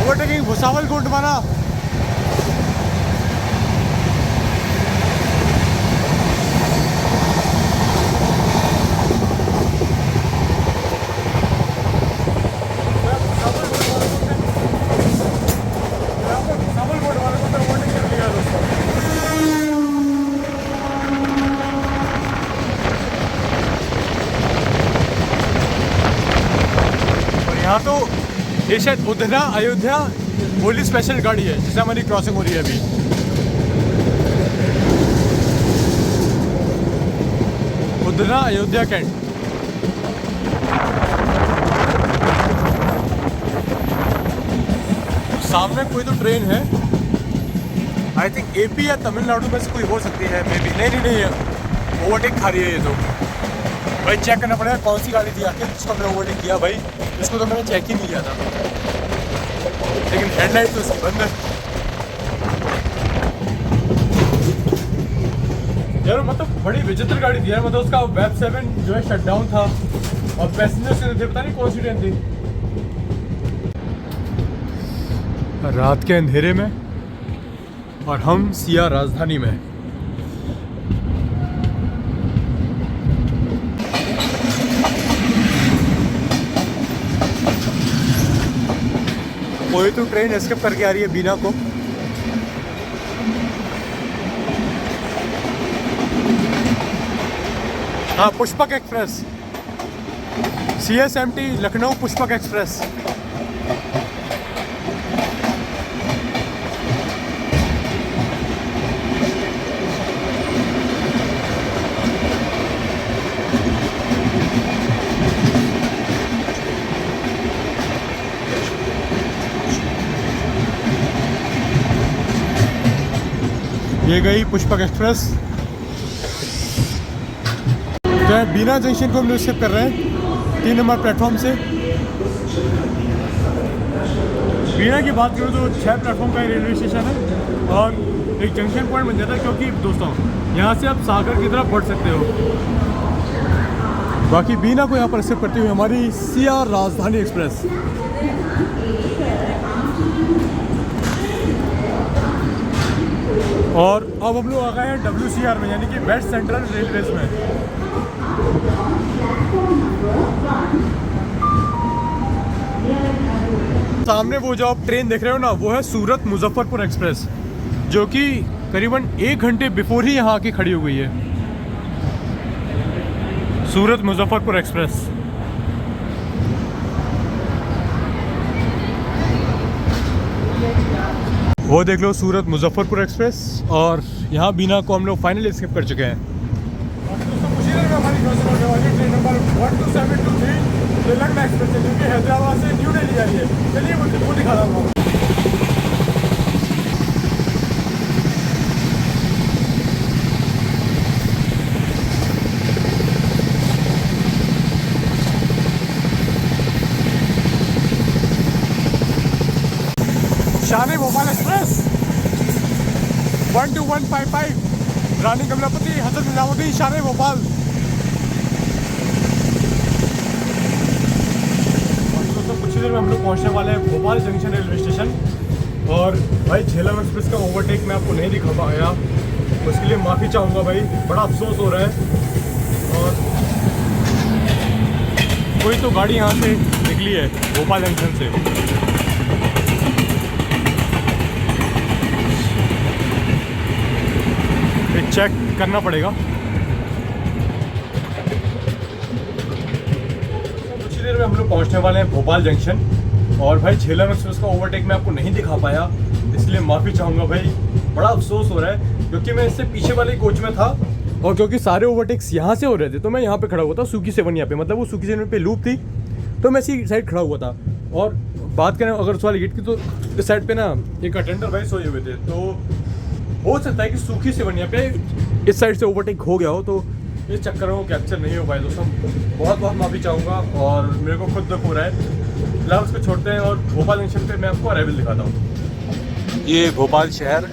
ओवरटेकिंग भुसावल गोंडवाना। तो ये शायद उधना अयोध्या होली स्पेशल गाड़ी है जिससे हमारी क्रॉसिंग हो रही है अभी। उधना अयोध्या कैंट। सामने कोई तो ट्रेन है, आई थिंक एपी या तमिलनाडु में से कोई हो सकती है मे बी। नहीं ओवरटेक खा रही है ये तो। भाई चेक करना पड़ेगा कौन सी गाड़ी थी आखिर जिसको मैंने ओवरटेक किया। भाई इसको तो मैंने चेक ही नहीं किया था, लेकिन हेडलाइट तो उसकी बंद है यार। मतलब बड़ी विचित्र गाड़ी थी यार। मतलब उसका वेब 7 जो है शट डाउन था और पैसेंजर्स थे पता नहीं कौन सी ट्रेन थी। रात के अंधेरे में और हम सिया राजधानी में। कोई तो ट्रेन एस्केप करके आ रही है बीना को। हाँ, Pushpak express, CSMT Lucknow Pushpak express. ये गई पुष्पक एक्सप्रेस। जो है बीना जंक्शन को हम लोग स्किप कर रहे हैं 3 नंबर प्लेटफॉर्म से। बीना की बात करूँ तो 6 प्लेटफॉर्म का रेलवे स्टेशन है और एक जंक्शन पॉइंट बन जाता है, क्योंकि दोस्तों यहाँ से आप सागर की तरफ बढ़ सकते हो। बाकी बीना को यहाँ पर स्किप करते हुए हमारी सिया राजधानी एक्सप्रेस। और अब हम लोग आ गए हैं WCR में, यानी कि वेस्ट सेंट्रल रेलवेज में। सामने वो जो आप ट्रेन देख रहे हो ना, वो है सूरत मुजफ्फरपुर एक्सप्रेस, जो कि करीबन 1 घंटे बिफोर ही यहाँ आके खड़ी हो गई है। सूरत मुजफ्फरपुर एक्सप्रेस। वो देख लो सूरत मुजफ्फरपुर एक्सप्रेस। और यहाँ बीना को हम लोग फाइनली स्किप कर चुके हैं। ट्रेन नंबर 12723 तेलंगाना एक्सप्रेस है, जो कि हैदराबाद से न्यू दिल्ली जा रही है। चलिए वो दिखा रहा हूँ। शान भोपाल एक्सप्रेस 12155 रानी कमलापति हजरत निजामुद्दीन शान भोपाल। दोस्तों कुछ ही देर में हम लोग पहुंचने वाले हैं भोपाल जंक्शन रेलवे स्टेशन। और भाई झेलम एक्सप्रेस का ओवरटेक मैं आपको नहीं दिखा पाया, उसके लिए माफ़ी चाहूँगा भाई, बड़ा अफसोस हो रहा है। और कोई तो गाड़ी यहाँ से निकली है भोपाल जंक्शन से। चेक करना पड़ेगा। कुछ ही देर में हम लोग पहुंचने वाले हैं भोपाल जंक्शन। और भाई झेलम एक्सप्रेस का ओवरटेक मैं आपको नहीं दिखा पाया, इसलिए माफ़ी चाहूँगा भाई, बड़ा अफसोस हो रहा है। क्योंकि मैं इससे पीछे वाले कोच में था और क्योंकि सारे ओवरटेक्स यहाँ से हो रहे थे, तो मैं यहाँ पे खड़ा हुआ था सुकी सेवनिया पे। मतलब वो सुकी सेवनिया पे लूप थी, तो मैं इसी साइड खड़ा हुआ था। और बात करें अगर उस वाली गेट की, तो इस साइड पे ना एक अटेंडर भाई सोए हुए थे, तो हो सकता है कि सूखी सेवनिया पे इस साइड से ओवरटेक हो गया हो, तो इस चक्कर में कैप्चर नहीं हो पाए। दोस्तों बहुत बहुत माफ़ी चाहूँगा और मेरे को खुद दुख हो रहा है। फिलहाल उसको छोड़ते हैं और भोपाल जंक्शन पे मैं आपको अराइवल दिखाता हूँ। ये भोपाल शहर।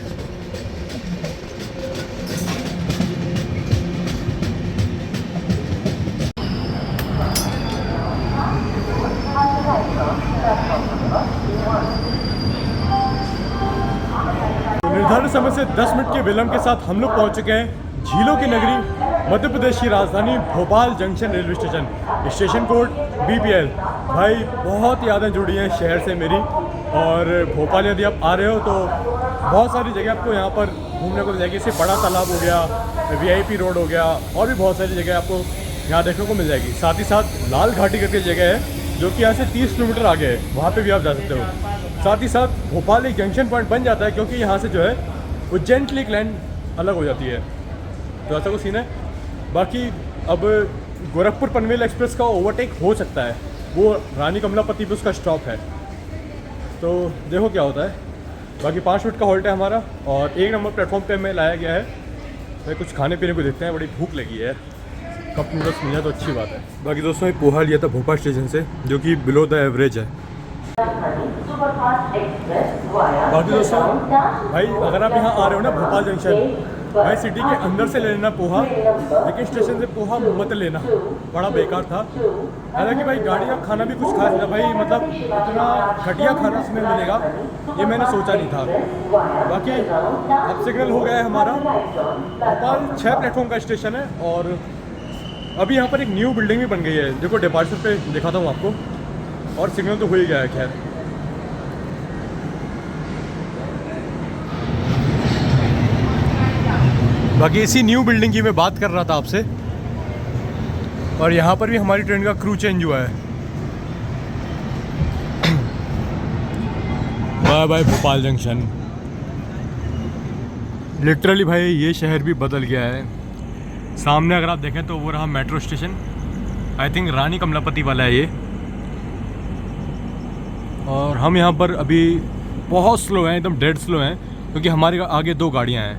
निर्धारित समय से 10 मिनट के विलंब के साथ हम लोग पहुंच चुके हैं झीलों की नगरी मध्य प्रदेश की राजधानी Bhopal junction railway station. Station code BPL। भाई बहुत यादें जुड़ी हैं शहर से मेरी। और भोपाल यदि आप आ रहे हो तो बहुत सारी जगह आपको यहाँ पर घूमने को मिल जाएगी। जैसे बड़ा तालाब हो गया, VIP रोड हो गया, और भी बहुत सारी जगह आपको यहाँ देखने को मिल जाएगी। साथ ही साथ लाल घाटी करके जगह है, जो कि यहाँ से 30 किलोमीटर आगे है, वहाँ पे भी आप जा सकते हो। साथ ही साथ भोपाल एक जंक्शन पॉइंट बन जाता है, क्योंकि यहाँ से जो है उज्जैन की एक लाइन अलग हो जाती है, तो ऐसा कुछ सीन है। बाकी अब गोरखपुर पनवेल एक्सप्रेस का ओवरटेक हो सकता है, वो रानी कमलापति पे उसका स्टॉप है, तो देखो क्या होता है। बाकी 5 मिनट का हॉल्ट है हमारा, और 1 नंबर प्लेटफॉर्म पे हमें लाया गया है। भाई कुछ खाने पीने को देखते हैं, बड़ी भूख लगी है, कप नूडल्स मिल जाए तो अच्छी बात है। बाकी दोस्तों मैं पोहा लिया था भोपाल स्टेशन से, जो कि बिलो द एवरेज है। बाकी दोस्तों भाई अगर आप यहाँ आ रहे हो ना भोपाल जंक्शन, भाई सिटी के अंदर से ले लेना पोहा, लेकिन स्टेशन से पोहा मत लेना, बड़ा बेकार था। हालांकि भाई गाड़ी का खाना भी कुछ खास था भाई, मतलब इतना घटिया खाना उसमें मिलेगा ये मैंने सोचा नहीं था। बाकी अब सिग्नल हो गया है हमारा। भोपाल 6 प्लेटफॉर्म का स्टेशन है, और अभी यहाँ पर एक न्यू बिल्डिंग भी बन गई है, देखो डिपार्चर पे दिखाता हूँ आपको, और सिग्नल तो हो ही गया है। खैर बाकी इसी न्यू बिल्डिंग की मैं बात कर रहा था आपसे, और यहाँ पर भी हमारी ट्रेन का क्रू चेंज हुआ है। Bye bye Bhopal junction. Literally भाई ये शहर भी बदल गया है। सामने अगर आप देखें तो वो रहा मेट्रो स्टेशन, आई थिंक रानी कमलापति वाला है ये। और हम यहाँ पर अभी बहुत स्लो हैं, एकदम डेड स्लो हैं, क्योंकि हमारे आगे 2 गाड़ियाँ हैं।